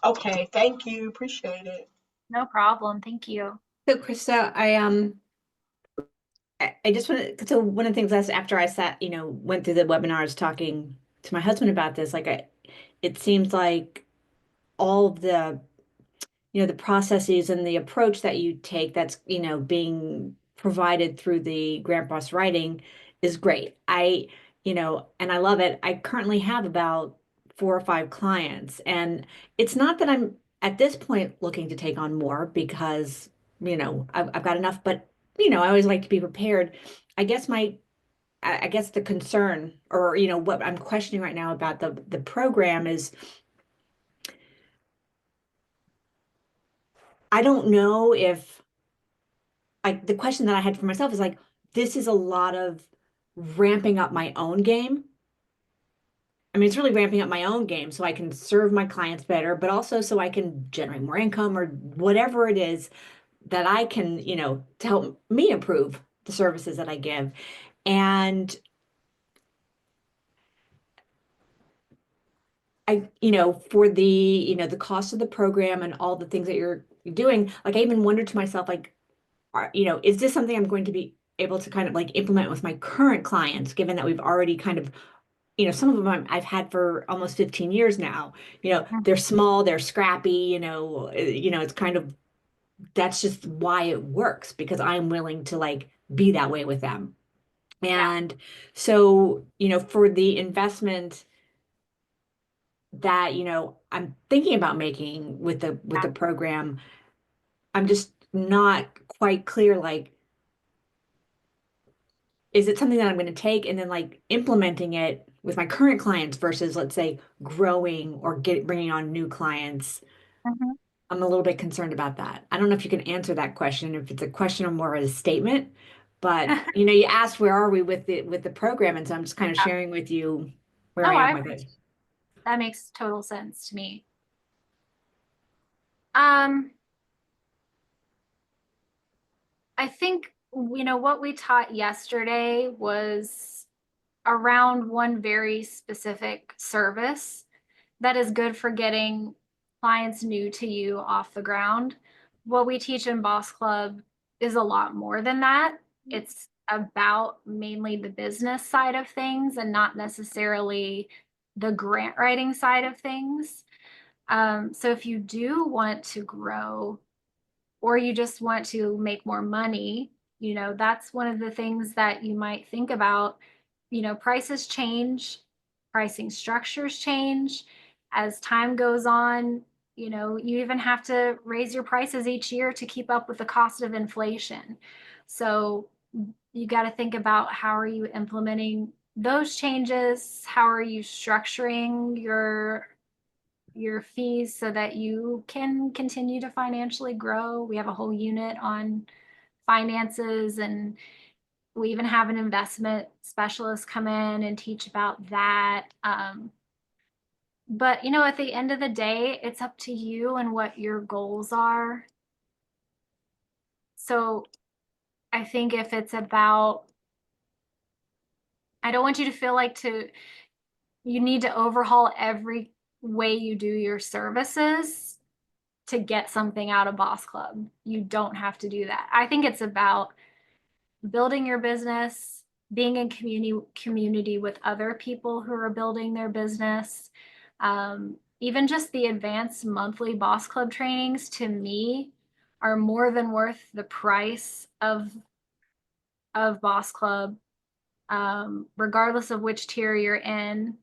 Okay, thank you. Appreciate it. No problem. Thank you. So Krista, I just want to, so one of the things that's after I sat, went through the webinars talking to my husband about this, it seems like all of the processes and the approach that you take that's, being provided through the Grant Boss writing is great. And I love it. I currently have about 4 or 5 clients, and it's not that I'm at this point looking to take on more because, I've got enough, but, I always like to be prepared. I guess I guess the concern or, what I'm questioning right now about the program is I don't know if like the question that I had for myself is like, this is a lot of ramping up my own game. I mean, it's really ramping up my own game so I can serve my clients better, but also so I can generate more income or whatever it is that I can, to help me improve the services that I give. And for the cost of the program and all the things that you're doing, like I even wondered to myself, like, is this something I'm going to be able to kind of like implement with my current clients, given that we've already kind of, some of them I've had for almost 15 years now. They're small, they're scrappy, it's kind of that's just why it works because I'm willing to like be that way with them. Yeah. And so, for the investment that, I'm thinking about making with the program, I'm just not quite clear, like, is it something that I'm going to take and then like implementing it with my current clients versus, let's say, growing or bringing on new clients? Mhm. I'm a little bit concerned about that. I don't know if you can answer that question, if it's a question or more of a statement, but you asked where are we with the program, and so I'm just kind of sharing with you where No, I am with it. that makes total sense to me. Um, I think, what we taught yesterday was around one very specific service that is good for getting clients new to you off the ground. What we teach in Boss Club is a lot more than that. It's about mainly the business side of things and not necessarily the grant writing side of things. So if you do want to grow or you just want to make more money, that's one of the things that you might think about. Prices change, pricing structures change as time goes on. You even have to raise your prices each year to keep up with the cost of inflation. So you got to think about how are you implementing those changes? How are you structuring your fees so that you can continue to financially grow? We have a whole unit on finances, and we even have an investment specialist come in and teach about that. But at the end of the day, it's up to you and what your goals are. So I think if it's about, I don't want you to feel like you need to overhaul every way you do your services to get something out of Boss Club. You don't have to do that. I think it's about building your business, being in community with other people who are building their business. Even just the advanced monthly Boss Club trainings to me are more than worth the price of Boss Club, regardless of which tier you're in.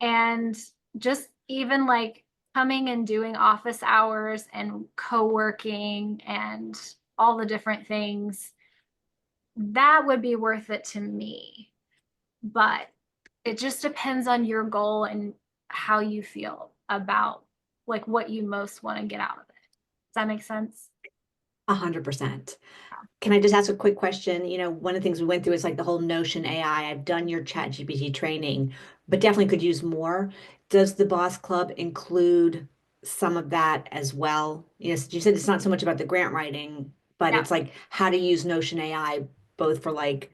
And just even like coming and doing office hours and co-working and all the different things, that would be worth it to me. but it just depends on your goal and how you feel about like what you most want to get out of it. Does that make sense? 100%. Can I just ask a quick question? You know, one of the things we went through is like the whole Notion AI. I've done your Chat GPT training, but definitely could use more. Does the Boss Club include some of that as well? Yes, you said it's not so much about the grant writing, but Yeah. it's like how to use Notion AI both for like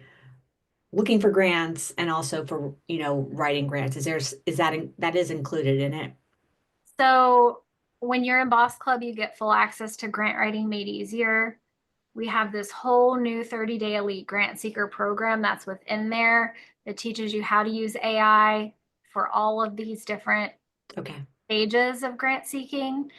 looking for grants and also for, you know, writing grants. That is included in it? So when you're in Boss Club, you get full access to Grant Writing Made Easier. We have this whole new 30-day elite grant seeker program that's within there that teaches you how to use AI for all of these different Okay. stages of grant seeking.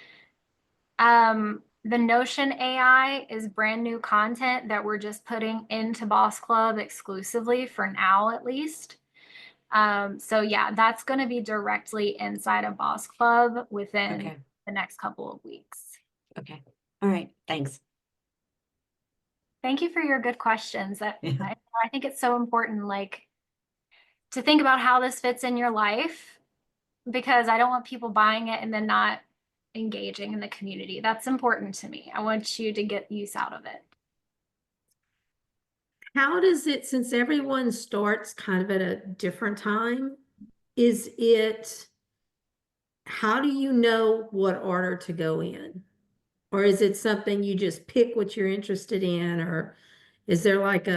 The Notion AI is brand new content that we're just putting into Boss Club exclusively for now, at least. So yeah, that's going to be directly inside of Boss Club within Okay. the next couple of weeks. Okay. All right. Thanks. Thank you for your good questions. Yeah. I think it's so important, like, to think about how this fits in your life, because I don't want people buying it and then not engaging in the community. That's important to me. I want you to get use out of it. How does it, since everyone starts kind of at a different time, is it, how do you know what order to go in? Or is it something you just pick what you're interested in, or is there like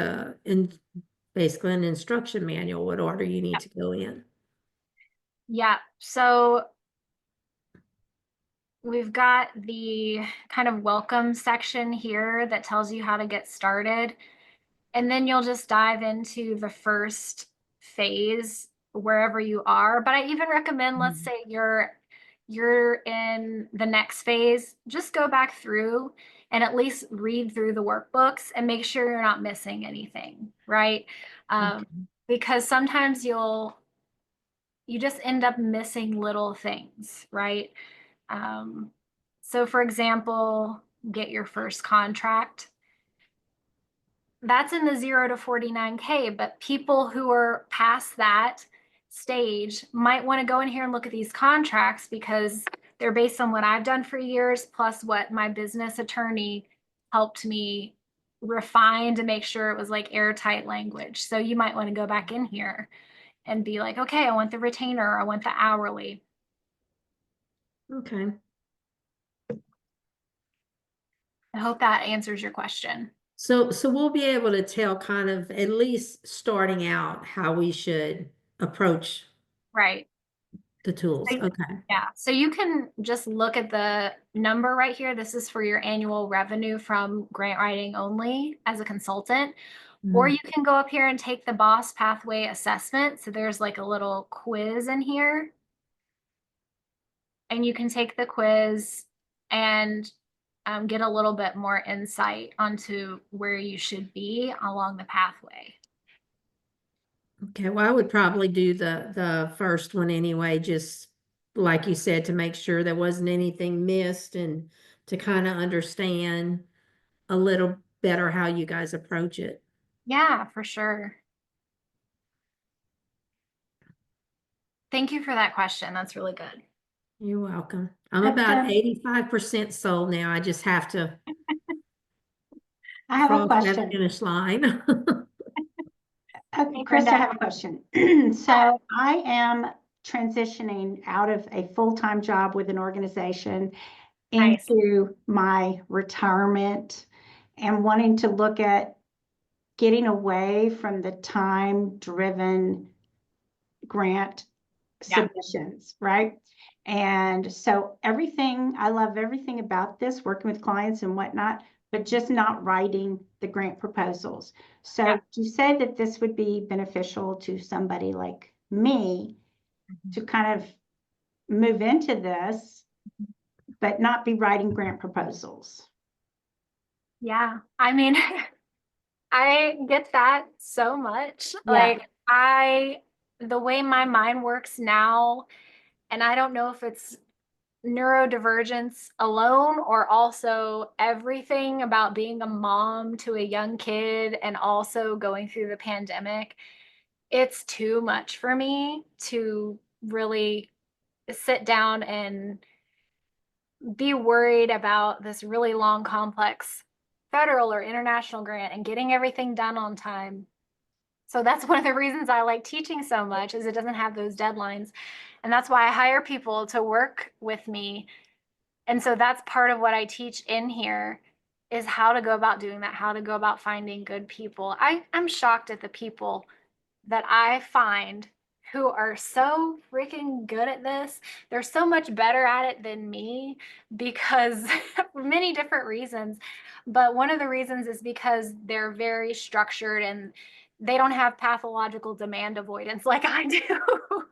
basically an instruction manual, what order you need to go in? Yeah. So we've got the kind of welcome section here that tells you how to get started. And then you'll just dive into the first phase wherever you are. But I even recommend, let's say you're in the next phase, just go back through and at least read through the workbooks and make sure you're not missing anything, right? Okay. Because sometimes you just end up missing little things, right? So for example, get your first contract. That's in the 0 to 49K, but people who are past that stage might want to go in here and look at these contracts because they're based on what I've done for years, plus what my business attorney helped me refine to make sure it was like airtight language. So you might want to go back in here and be like, okay, I want the retainer, I want the hourly. Okay. I hope that answers your question. So we'll be able to tell kind of at least starting out how we should approach Right. the tools. Right. Okay. Yeah, so you can just look at the number right here. This is for your annual revenue from grant writing only as a consultant. Or Mhm. you can go up here and take the Boss Pathway assessment. So there's like a little quiz in here. And you can take the quiz and get a little bit more insight onto where you should be along the pathway. Okay, well, I would probably do the first one anyway, just like you said, to make sure there wasn't anything missed and to kind of understand a little better how you guys approach it. Yeah, for sure. Thank you for that question. That's really good. You're welcome. I'm But, about 85% sold now. I just have to I have a cross that question. finish line. Okay, Hey, Chris, I Brenda. have a question. So I am transitioning out of a full-time job with an organization Nice. into my retirement and wanting to look at getting away from the time-driven grant Yeah. submissions, right? And so I love everything about this, working with clients and whatnot, but just not writing the grant proposals. So Yeah. to say that this would be beneficial to somebody like me to kind of move into this, but not be writing grant proposals. Yeah. I mean, I get that so much. Yeah. Like the way my mind works now, and I don't know if it's neurodivergence alone or also everything about being a mom to a young kid and also going through the pandemic. it's too much for me to really sit down and be worried about this really long, complex federal or international grant and getting everything done on time. So that's one of the reasons I like teaching so much, is it doesn't have those deadlines. And that's why I hire people to work with me. And so that's part of what I teach in here, is how to go about doing that, how to go about finding good people. I'm shocked at the people that I find who are so freaking good at this. They're so much better at it than me, because for many different reasons. But one of the reasons is because they're very structured and they don't have pathological demand avoidance like I do.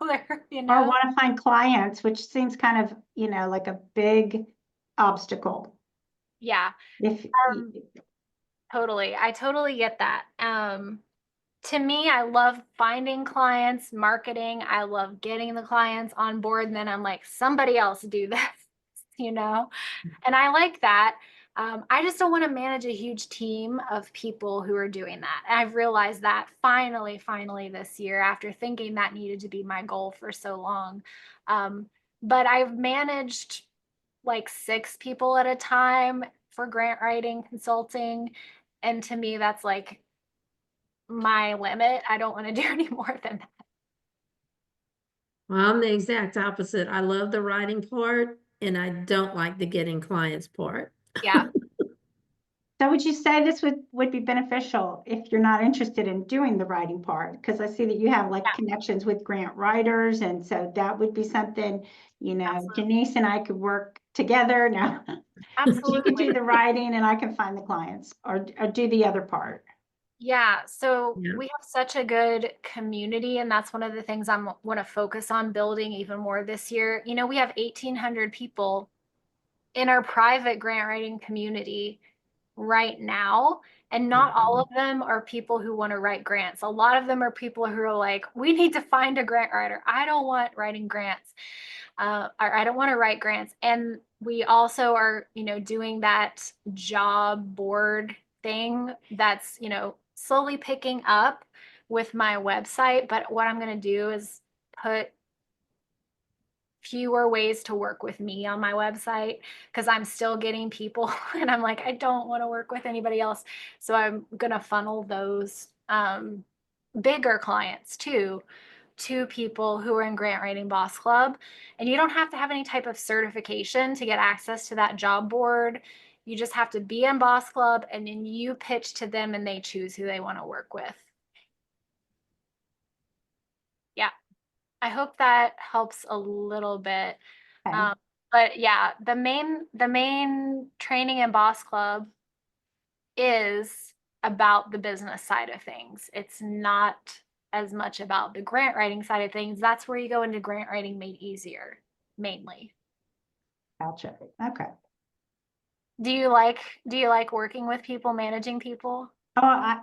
They're, you Or know, want to find clients, which seems kind of, like a big obstacle. yeah, If, totally. I totally get that. To me, I love finding clients, marketing. I love getting the clients on board. And then I'm like, somebody else do this, you know? And I like that. I just don't want to manage a huge team of people who are doing that. And I've realized that finally this year, after thinking that needed to be my goal for so long. But I've managed like 6 people at a time for grant writing consulting. And to me, that's like my limit. I don't want to do any more than that. Well, I'm the exact opposite. I love the writing part and I don't like the getting clients part. Yeah. so would you say this would be beneficial if you're not interested in doing the writing part? Because I see that you have like Yeah. connections with grant writers, and so that would be something, Absolutely. Denise and I could work together now. She can do Absolutely. the writing and I can find the clients, or do the other part. Yeah. So Yeah. we have such a good community, and that's one of the things I want to focus on building even more this year. You know, we have 1,800 people in our private grant writing community right now, and not all of them are people who want to write grants. A lot of them are people who are like, we need to find a grant writer. I don't want writing grants. Or I don't want to write grants. And we also are, doing that job board thing that's, slowly picking up with my website. But what I'm going to do is put fewer ways to work with me on my website, because I'm still getting people and I'm like, I don't want to work with anybody else. So I'm going to funnel those bigger clients too to people who are in Grant Writing Boss Club. And you don't have to have any type of certification to get access to that job board. You just have to be in Boss Club, and then you pitch to them and they choose who they want to work with. Yeah. I hope that helps a little bit. Okay. But yeah, the main training in Boss Club is about the business side of things. It's not as much about the grant writing side of things. That's where you go into Grant Writing Made Easier, mainly. Gotcha. Okay. Do you like working with people, managing people? Oh, I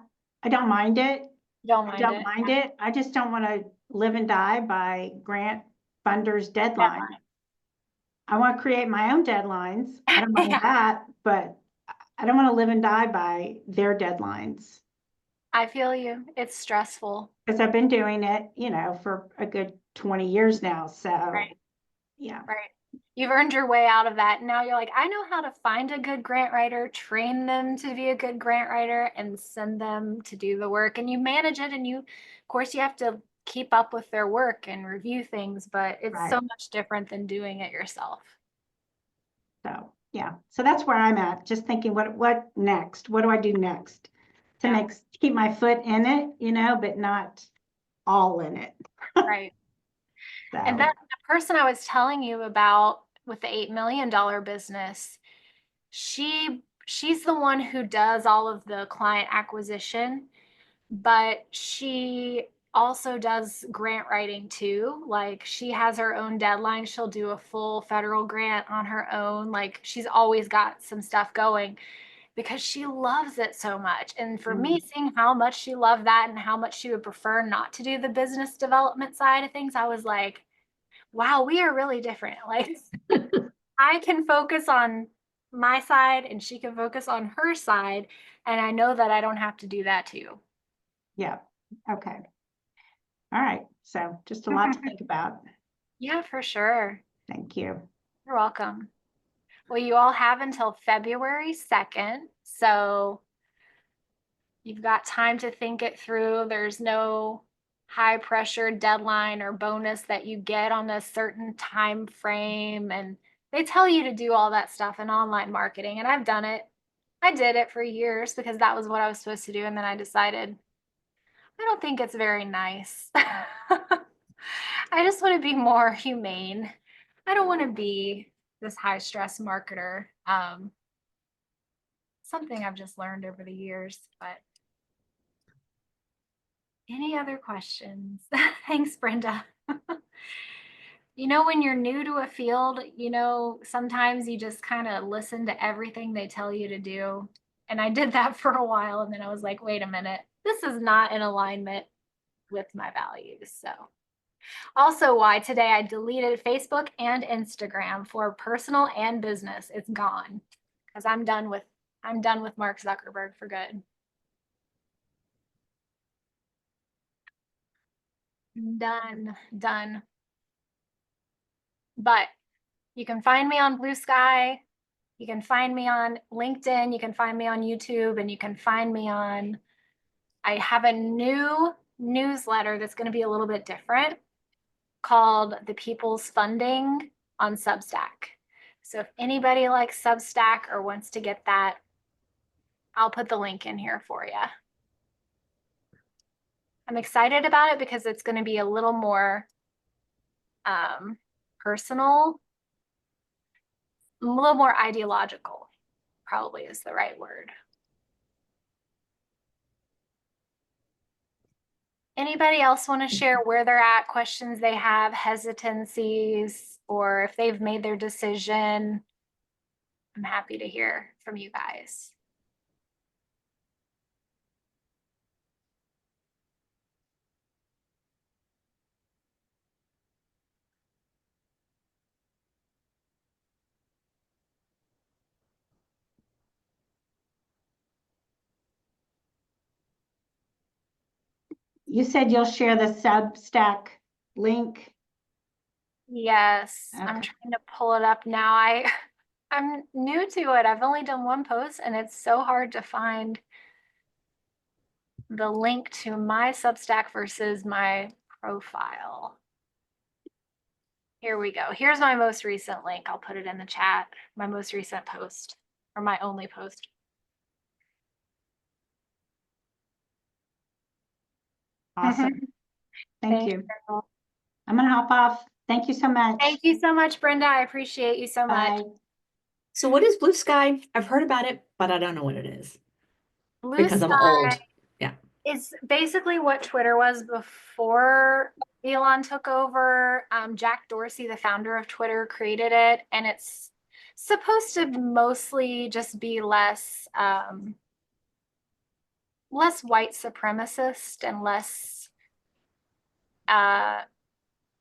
don't mind it. Don't I mind don't it. mind it. I just don't want to live and die by grant funders' deadline. I want to create my own deadlines. I don't mind Yeah, that, but I don't want to live and die by their deadlines. I feel you. It's stressful. Because I've been doing it, for a good 20 years now. So, Right. yeah. Right. You've earned your way out of that. Now you're like, I know how to find a good grant writer, train them to be a good grant writer, and send them to do the work. And you manage it, and of course, you have to keep up with their work and review things, but it's Right. so much different than doing it yourself. So, yeah. So that's where I'm at. Just thinking, what next? What do I do next to Yeah. keep my foot in it, but not all in it. Right. So, And that the person I was telling you about with the $8 million business, she's the one who does all of the client acquisition, but she also does grant writing too. Like, she has her own deadline. She'll do a full federal grant on her own. Like, she's always got some stuff going because she loves it so much. And for me, seeing how much she loved that and how much she would prefer not to do the business development side of things, I was like, wow, we are really different. Like, I can focus on my side and she can focus on her side. And I know that I don't have to do that too. yeah. Okay. All right. So just a lot to think about. Yeah, for sure. Thank you. You're welcome. Well, you all have until February 2nd, so you've got time to think it through. There's no high pressure deadline or bonus that you get on a certain time frame. And they tell you to do all that stuff in online marketing. And I've done it. I did it for years because that was what I was supposed to do. And then I decided, I don't think it's very nice. I just want to be more humane. I don't want to be this high stress marketer. Something I've just learned over the years, but any other questions? Thanks, Brenda. You know, when you're new to a field, you know, sometimes you just kind of listen to everything they tell you to do. And I did that for a while. And then I was like, wait a minute, this is not in alignment with my values. So also why today I deleted Facebook and Instagram for personal and business. It's gone because I'm done with Mark Zuckerberg for good. Done. But you can find me on Blue Sky. You can find me on LinkedIn. You can find me on YouTube, and you can find me on, I have a new newsletter that's going to be a little bit different called The People's Funding on Substack. So if anybody likes Substack or wants to get that, I'll put the link in here for you. I'm excited about it because it's going to be a little more personal, a little more ideological, probably is the right word. Anybody else want to share where they're at, questions they have, hesitancies, or if they've made their decision? I'm happy to hear from you guys. You said you'll share the Substack link. Yes, I'm Okay. trying to pull it up now. I'm new to it. I've only done one post and it's so hard to find the link to my Substack versus my profile. Here we go. Here's my most recent link. I'll put it in the chat. My most recent post, or my only post. Awesome. Thank Thanks, you. Carol. I'm gonna hop off. Thank you so much. Thank you so much, Brenda. I appreciate you so much. Bye. So what is Blue Sky? I've heard about it, but I don't know what it is Blue because I'm old. Sky is basically what Twitter was before Elon took over. Jack Dorsey, the founder of Twitter, created it, and it's supposed to mostly just be less white supremacist and less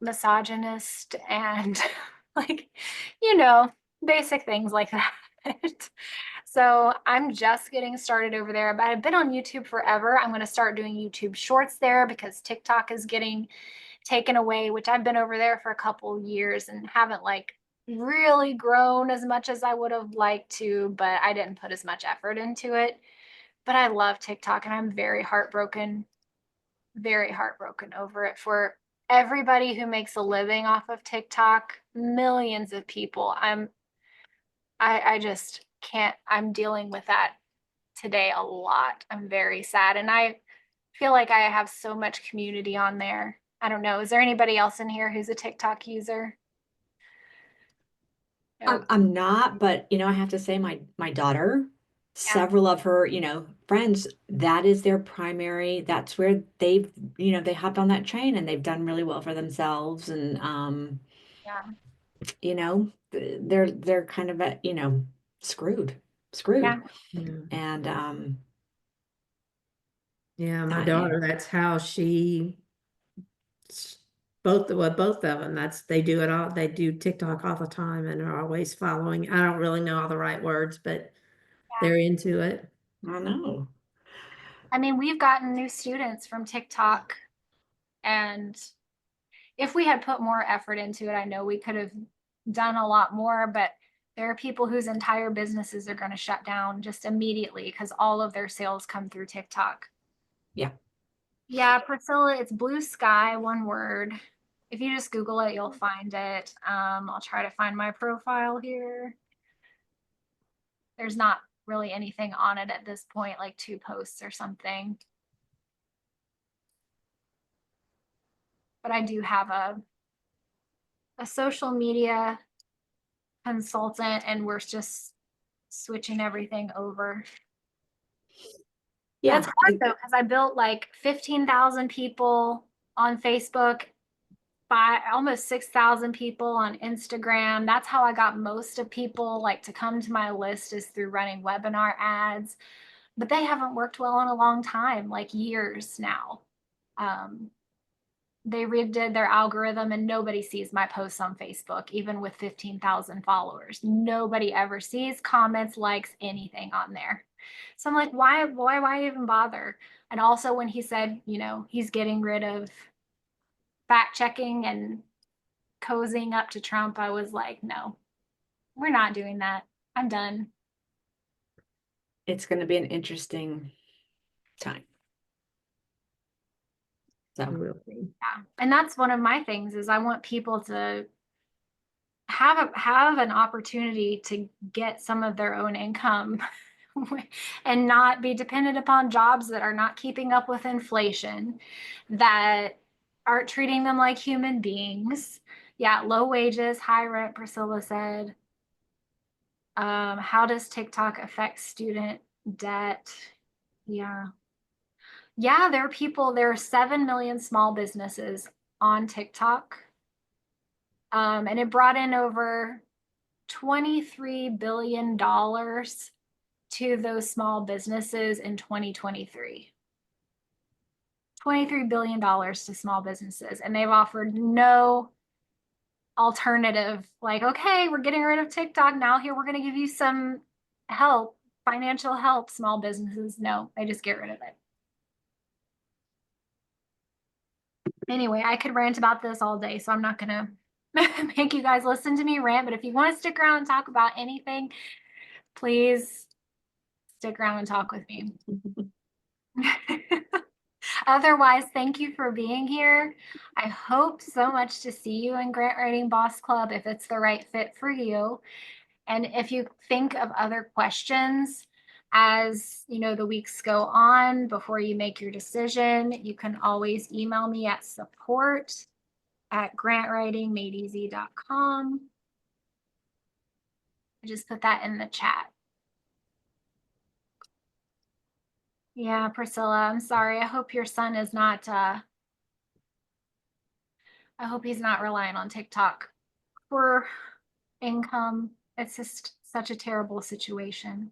misogynist and like, you know, basic things like that. So I'm just getting started over there, but I've been on YouTube forever. I'm going to start doing YouTube shorts there because TikTok is getting taken away, which I've been over there for a couple years and haven't like really grown as much as I would have liked to, but I didn't put as much effort into it. But I love TikTok and I'm very heartbroken over it for everybody who makes a living off of TikTok, millions of people. I just can't, I'm dealing with that today a lot. I'm very sad. And I feel like I have so much community on there. I don't know. Is there anybody else in here who's a TikTok user? Nope. I'm not, but I have to say my daughter, several of her, friends, that is their primary, that's where they've, they hopped on that train and they've done really well for themselves. And Yeah. they're kind of screwed. Yeah. And Yeah, my yeah. daughter, that's how she both of them, they do it all, they do TikTok all the time and are always following. I don't really know all the right words, but they're into it. I know. I mean, we've gotten new students from TikTok And if we had put more effort into it, I know we could have done a lot more, but there are people whose entire businesses are going to shut down just immediately because all of their sales come through TikTok. Yeah. Yeah, Priscilla, it's Blue Sky, one word. If you just Google it, you'll find it. I'll try to find my profile here. There's not really anything on it at this point, like 2 posts or something. But I do have a social media consultant, and we're just switching everything over. Yeah. It's hard though, because I built like 15,000 people on Facebook, almost 6,000 people on Instagram. That's how I got most of people like to come to my list, is through running webinar ads. But they haven't worked well in a long time, like years now. They redid their algorithm and nobody sees my posts on Facebook, even with 15,000 followers. Nobody ever sees, comments, likes, anything on there. So I'm like, why even bother? And also when he said, you know, he's getting rid of fact checking and cozying up to Trump, I was like, no, we're not doing that. I'm done. It's going to be an interesting time. So, Will be. Yeah. And that's one of my things, is I want people to have an opportunity to get some of their own income and not be dependent upon jobs that are not keeping up with inflation, that aren't treating them like human beings. Yeah, low wages, high rent, Priscilla said. How does TikTok affect student debt? Yeah. Yeah, there are 7 million small businesses on TikTok. And it brought in over $23 billion to those small businesses in 2023. $23 billion to small businesses. And they've offered no alternative, like, okay, we're getting rid of TikTok. Now here, we're going to give you some help, financial help, small businesses. No, they just get rid of it. Anyway, I could rant about this all day, so I'm not going to make you guys listen to me rant. But if you want to stick around and talk about anything, please stick around and talk with me. Otherwise, thank you for being here. I hope so much to see you in Grant Writing Boss Club if it's the right fit for you. And if you think of other questions as you know the weeks go on before you make your decision, you can always email me at support@grantwritingmadeeasy.com. I just put that in the chat. Yeah, Priscilla, I'm sorry. I hope your son is not, I hope he's not relying on TikTok for income. It's just such a terrible situation.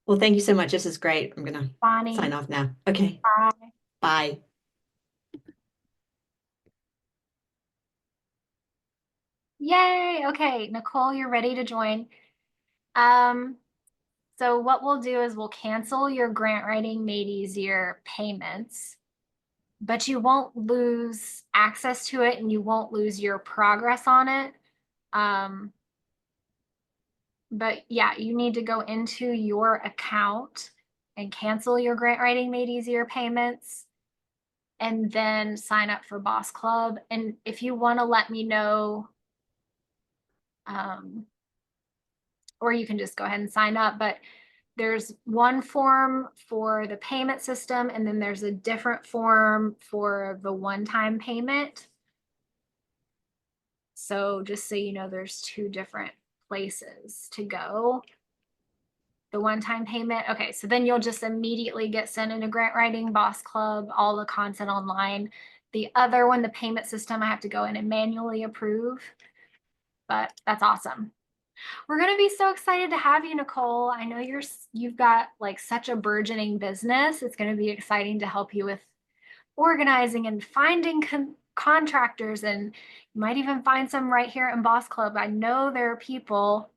well, thank you so much. This is great. I'm going to Bonnie, sign off now. Okay. bye. Bye. Yay. Okay, Nicole, you're ready to join. So what we'll do is we'll cancel your Grant Writing Made Easier payments, but you won't lose access to it and you won't lose your progress on it. But yeah, you need to go into your account and cancel your Grant Writing Made Easier payments and then sign up for Boss Club. And if you want to let me know, or you can just go ahead and sign up, but there's one form for the payment system and then there's a different form for the one-time payment. So just so you know, there's 2 different places to go. The one-time payment. Okay, so then you'll just immediately get sent into Grant Writing Boss Club, all the content online. The other one, the payment system, I have to go in and manually approve, but that's awesome. We're going to be so excited to have you, Nicole. I know you've got like such a burgeoning business. It's going to be exciting to help you with organizing and finding contractors, and you might even find some right here in Boss Club. I know there are people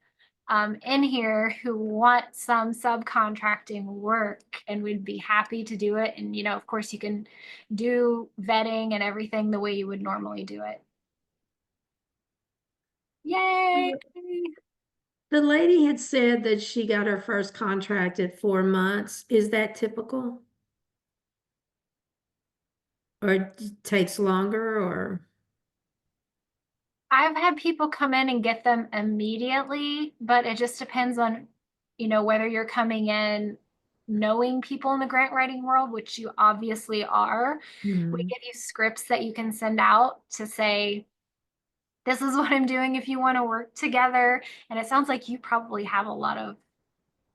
in here who want some subcontracting work, and we'd be happy to do it. And, of course, you can do vetting and everything the way you would normally do it. Yay! The lady had said that she got her first contract at 4 months. Is that typical? Or it takes longer, or? I've had people come in and get them immediately, but it just depends on, whether you're coming in knowing people in the grant writing world, which you obviously are. We Hmm. give you scripts that you can send out to say, this is what I'm doing if you want to work together. And it sounds like you probably have a lot of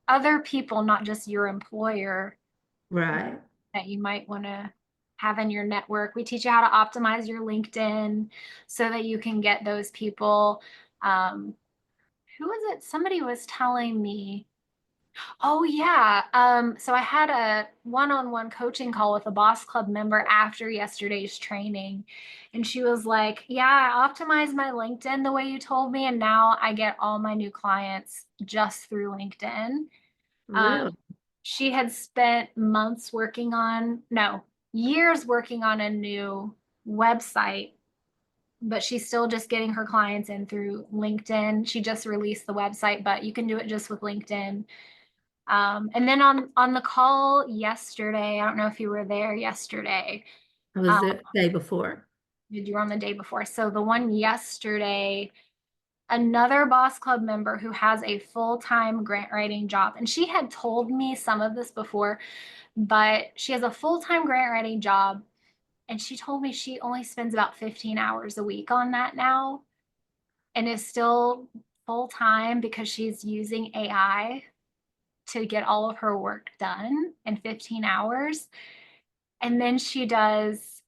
other people, not just your employer, Right. that you might want to have in your network. We teach you how to optimize your LinkedIn so that you can get those people. Who was it? Somebody was telling me, oh yeah. So I had a one-on-one coaching call with a Boss Club member after yesterday's training. And she was like, yeah, I optimized my LinkedIn the way you told me. And now I get all my new clients just through LinkedIn. Really? She had spent months working on, no, years working on a new website, but she's still just getting her clients in through LinkedIn. She just released the website, but you can do it just with LinkedIn. And then on the call yesterday, I don't know if you were there yesterday. I was the day before. You were on the day before. So the one yesterday, another Boss Club member who has a full-time grant writing job, and she had told me some of this before, but she has a full-time grant writing job, and she told me she only spends about 15 hours a week on that now, and is still full-time because she's using AI to get all of her work done in 15 hours. And then she does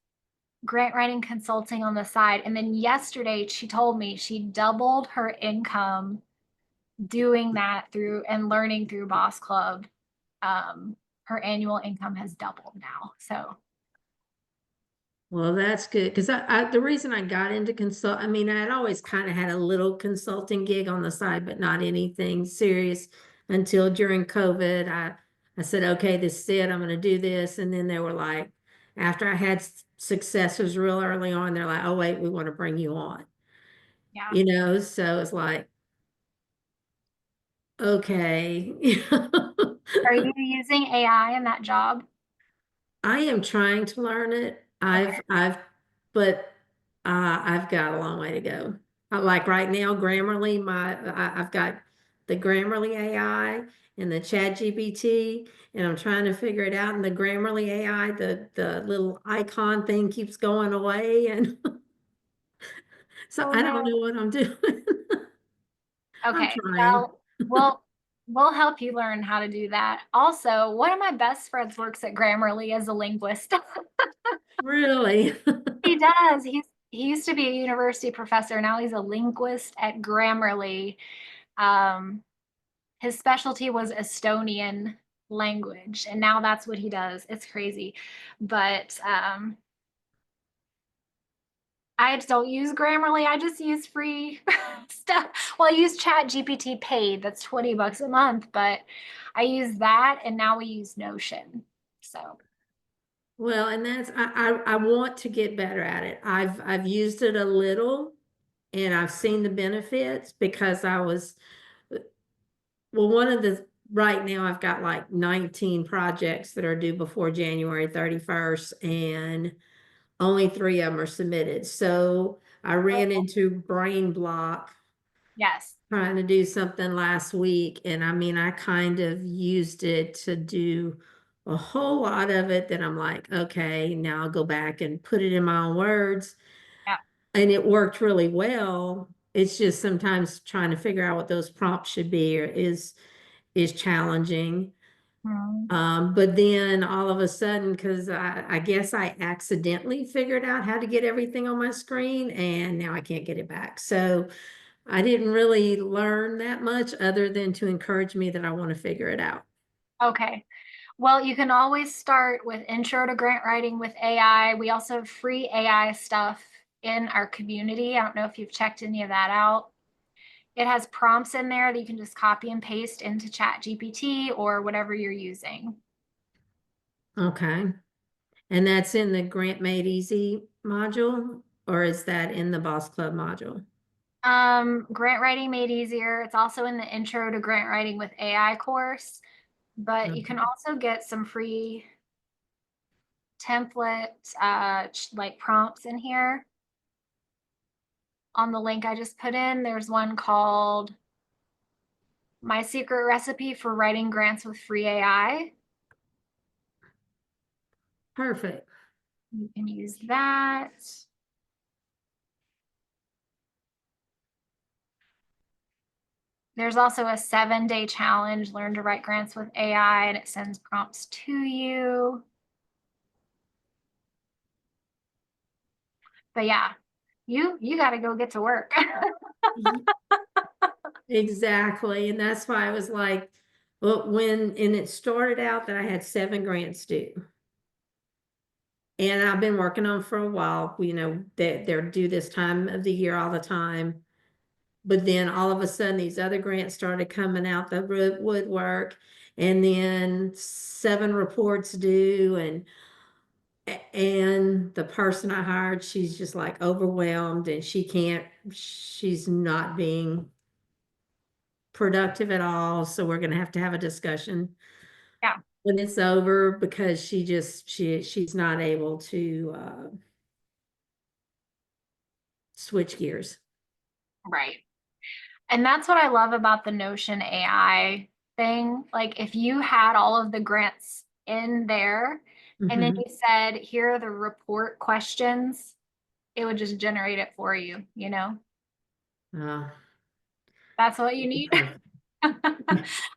grant writing consulting on the side. And then yesterday she told me she doubled her income doing that through and learning through Boss Club. Her annual income has doubled now. So Well, that's good. Because the reason I got into I mean, I had always kind of had a little consulting gig on the side, but not anything serious until during COVID. I said, okay, this is it. I'm going to do this. And then they were like, after I had successes real early on, they're like, oh, wait, we want to bring you on. yeah. So it's like, okay. Are you using AI in that job? I am trying to learn it. Okay. But I've got a long way to go. Like right now, Grammarly, I've got the Grammarly AI and the Chat GPT, and I'm trying to figure it out. And the Grammarly AI, the little icon thing keeps going away, and so Oh I don't no. know what I'm doing. I'm Okay. trying. Well, we'll help you learn how to do that. Also, one of my best friends works at Grammarly as a linguist. Really? He does. He used to be a university professor. Now he's a linguist at Grammarly. Um, his specialty was Estonian language, and now that's what he does. It's crazy. But I don't use Grammarly. I just use free stuff. Well, I use Chat GPT paid. That's $20 a month, but I use that, and now we use Notion. So Well, and I want to get better at it. I've used it a little and I've seen the benefits because well, one of the right now I've got like 19 projects that are due before January 31st, and only 3 of them are submitted. So I ran into brain block yes. trying to do something last week. And I mean, I kind of used it to do a whole lot of it that I'm like, okay, now I'll go back and put it in my own words. Yeah. And it worked really well. It's just sometimes trying to figure out what those prompts should be is challenging. Hmm. But then all of a sudden, because I guess I accidentally figured out how to get everything on my screen and now I can't get it back. So I didn't really learn that much other than to encourage me that I want to figure it out. Okay. Well, you can always start with Intro to Grant Writing with AI. We also have free AI stuff in our community. I don't know if you've checked any of that out. It has prompts in there that you can just copy and paste into ChatGPT or whatever you're using. Okay. And that's in the Grant Made Easy module, or is that in the Boss Club module? Grant writing made easier. It's also in the intro to grant writing with AI course, but you can also get some free template, like prompts in here. On the link I just put in, there's one called My Secret Recipe for Writing Grants with Free AI. Perfect. You can use that. There's also a 7-day challenge, learn to write grants with AI, and it sends prompts to you. But yeah, you got to go get to work. Exactly. And that's why I was like, well, and it started out that I had 7 grants due. And I've been working on for a while, they're due this time of the year all the time. But then all of a sudden, these other grants started coming out the woodwork, and then 7 reports due, and the person I hired, she's just like overwhelmed, and she's not being productive at all. So we're gonna have to have a discussion. Yeah. When it's over, because she's not able to switch gears. Right. And that's what I love about the Notion AI thing. Like if you had all of the grants in there and then Mhm. you said, here are the report questions, it would just generate it for you, you know? Uh, That's what you need. perfect.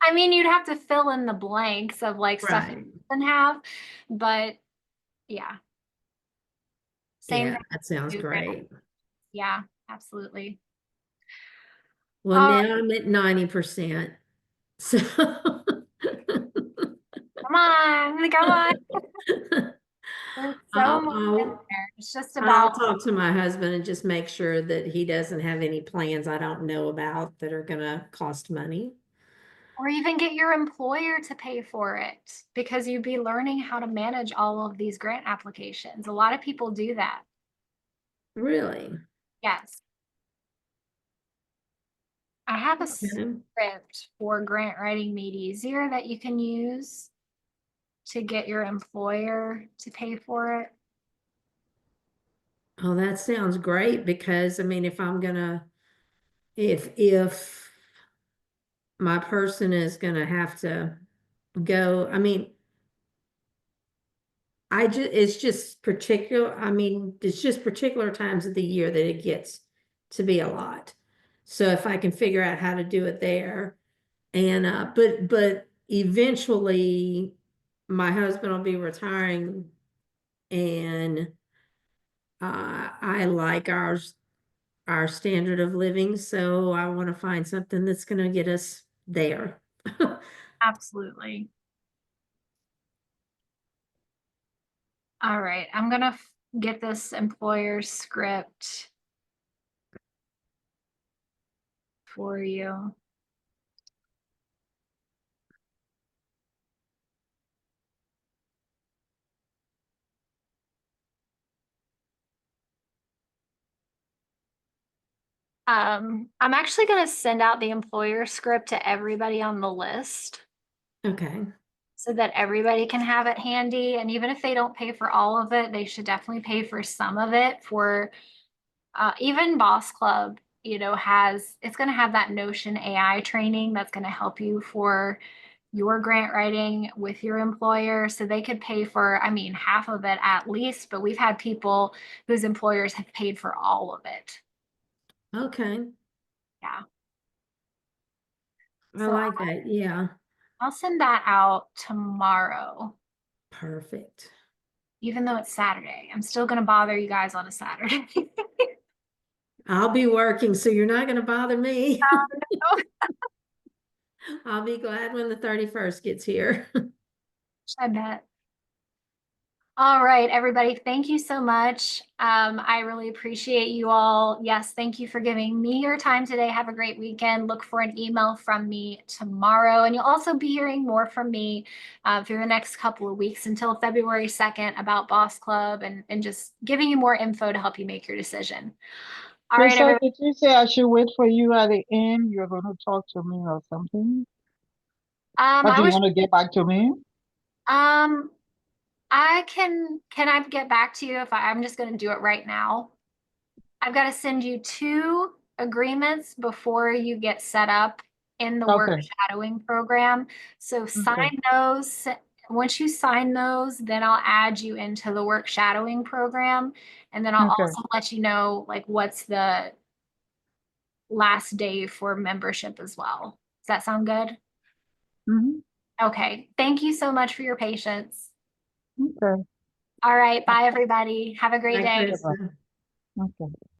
I mean, you'd have to fill in the blanks of like stuff Right. you doesn't have, but yeah. Same Yeah, thing. that sounds with grant. great. Yeah, absolutely. Well, Oh, now I'm at 90%. So come on, come on. There's so much in I'll, there. It's just I'll about, talk to my husband and just make sure that he doesn't have any plans I don't know about that are gonna cost money. or even get your employer to pay for it because you'd be learning how to manage all of these grant applications. A lot of people do that. Really? Yes. I have a Okay. script for grant writing made easier that you can use to get your employer to pay for it. Oh, that sounds great, because I mean, if my person is gonna have to go, I mean, it's just particular times of the year that it gets to be a lot. So if I can figure out how to do it there, and but eventually my husband will be retiring, and I like our standard of living, so I want to find something that's going to get us there. Absolutely. All right. I'm going to get this employer script for you. I'm actually going to send out the employer script to everybody on the list Okay. so that everybody can have it handy. And even if they don't pay for all of it, they should definitely pay for some of it for even Boss Club, it's going to have that Notion AI training that's going to help you for your grant writing with your employer. So they could pay for, I mean, half of it at least, but we've had people whose employers have paid for all of it. Okay. Yeah. I So like that. Yeah. I'll send that out tomorrow, Perfect. even though it's Saturday. I'm still going to bother you guys on a Saturday. I'll be working, so you're not going to bother me. I'll be glad when the 31st gets here. I bet. All right, everybody, thank you so much. I really appreciate you all. Yes, thank you for giving me your time today. Have a great weekend. Look for an email from me tomorrow. And you'll also be hearing more from me through the next couple of weeks until February 2nd about Boss Club and just giving you more info to help you make your decision. All right, Lisa, everybody. did you say I should wait for you at the end? You're going to talk to me or something? Or I do you was want to get back to me? um can I get back to you if I'm just going to do it right now? I've got to send you 2 agreements before you get set up in the work Okay, shadowing program. So okay, sign those. Once you sign those, then I'll add you into the work shadowing program. And then I'll okay. also let you know like what's the last day for membership as well. Does that sound good? Mm-hmm. Okay. Thank you so much for your patience. Okay, All right. Bye, everybody. Have a great Bye, day. Krista. okay.